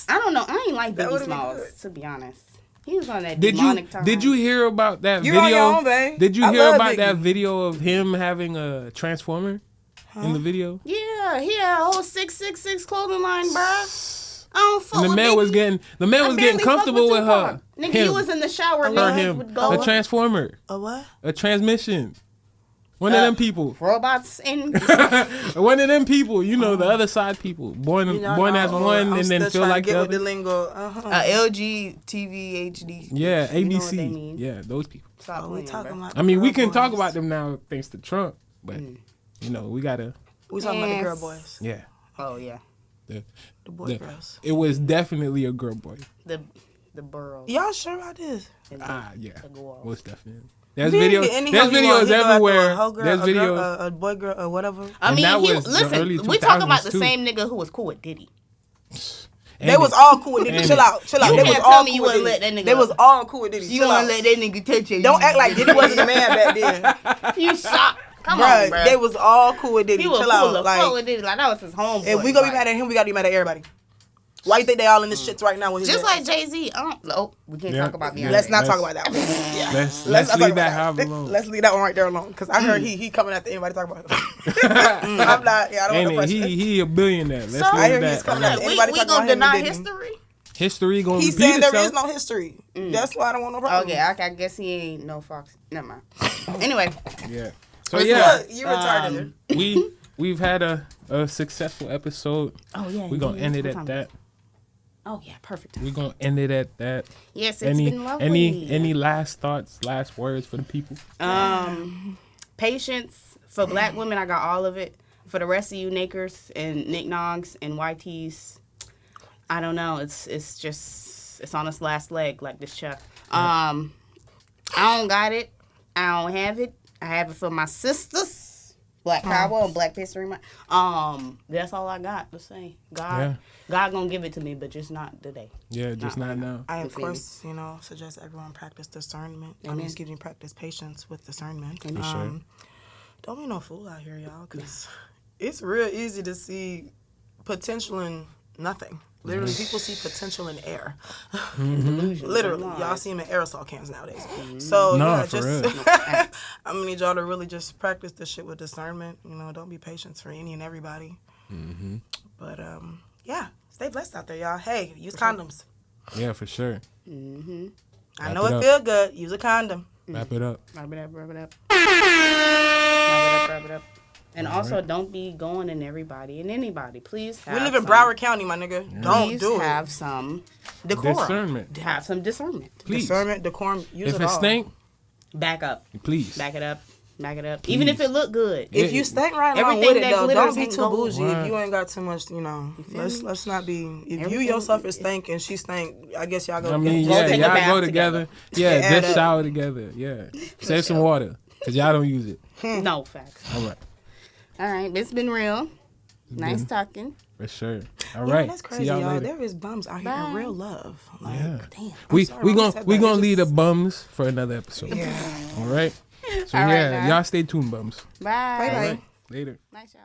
I don't know. I ain't like That Biggie would've been Smalls, good. to be honest. He was on that Did demonic time. you hear about that You're video? on your own, babe. Did you I hear love about Biggie. that video of him having a transformer in the video? Yeah, he had a whole 666 clothing line, bruh. I don't fuck And the with man Biggie. was getting I barely fuck comfortable with her. Tupac. Nigga, him. you was in the shower. Her, nigga, him. would go A transformer. A what? A transmission. One of them people. robots and One of them people. You know, the other side people. Born You know, born no, as one I'm and then still feel trying like to get the with the other. lingo. LG TV HD. Yeah, You know what ABC. they mean. Yeah, those people. Stop We playing, talking bruh. about. I mean, we girl can talk boys. about them now thanks to Trump, but you know, we gotta. We talking about the girl Yes. boys, Yeah, Oh yeah, the, the boy the- girls. it was definitely a girl boy. the borough. Y'all sure about this? And Yeah, the girls. most definitely. There's He videos. get any There's hoe he want. videos He go after everywhere. A whole girl, There's a girl, videos. a boy, girl, or whatever. I And mean, that he was the early listen. We talking about 2000s the too. same nigga who was cool with Diddy. They was all cool with Diddy. Ain't Chill it? out. Chill out. You They can't was tell all me cool you with wouldn't Diddy. let that nigga They was up. all cool with Diddy. You Chill gonna out. let that nigga touch you? Don't act like Diddy wasn't the man back then. You shocked. Come on, Bruh, bro. they was all cool with Diddy. He was Chill cool out. to fuck Like, with Diddy. Like that was his homeboy. if we gonna be Like, mad at him, we gotta be mad at everybody. Why you think they all in this shit right now? With his just ass? like Jay-Z. Oh, we can't Yeah. talk about Beyonce. Yeah. Let's not Let's- talk about that one. Yeah. Let's not talk leave about that however long. Let's leave that one right there alone. Because I heard he coming after anybody talking about it. So I'm not. Yeah, I don't Ain't want it? no pressure. he a billionaire. Let's So- leave I hear that. he's coming alone. after we anybody talking gonna about him deny and Diddy. history? History gonna He's repeat saying there is itself. no history. That's why I don't want no problem. Okay, I guess he ain't no Fox. Never mind. Anyway, Yeah. So Look, yeah, you retarded. we've had a successful episode. oh yeah, We're gonna end it at that. Oh yeah, perfect. We're gonna end it at that. Yes, it's been lovely. Any last thoughts, last words for the people? Patience for Black women. I got all of it. For the rest of you Nakers and Nick Nogs and YTs, I don't know. It's just it's on its last leg like this Chuck. I don't got it. I don't have it. I have it for my sisters. Black Power and Black History Month. That's all I got to say. God gonna give it to me, but just not today. Yeah, just not now. I, of You feel me? course, suggest everyone practice discernment. Amen. Excuse me, practice patience with discernment. For sure. Don't be no fool out here, y'all, because it's real easy to see potential in nothing. Literally, people see potential in air. Literally, y'all see them in aerosol cans nowadays. So, No, yeah, for just real. I'm gonna need y'all to really just practice this shit with discernment. Don't be patient for any and everybody. But yeah, stay blessed out there, y'all. Hey, use condoms. Yeah, for sure. I Wrap know it it up. feel good. Use a condom. Wrap it up. Wrap it up. Wrap it up. Wrap it up. And also, don't be going in everybody and anybody. Please have We live in some- Broward County, my nigga. Don't Please do it. have some decorum. Discernment. Have some discernment. Please. Discernment, decorum, use If it it all. stink, Back up. please. Back it up. Back it up. Even if it look good. If you stink right along Everything with it, that though, glitters don't be ain't too gold. bougie Right. if you ain't got too much, let's not be, if you Everything- yourself is stink and she stink, I guess y'all go I mean, together. Go take a y'all bath go together. Yeah, Add just up. shower together. Yeah. Save some water, because y'all don't use it. No facts. All right. All right. It's been real. Nice talking. For sure. All Yeah, right. that's See crazy, y'all y'all. later. There is bums out here in real love. Like, Yeah. damn. We sorry, we I gonna said we that. gonna It leave the just- bums for another episode. Yeah. All right. So All right, yeah, guys. y'all stay tuned, bums. Bye. Bye-bye. All right. Later. Nice y'all.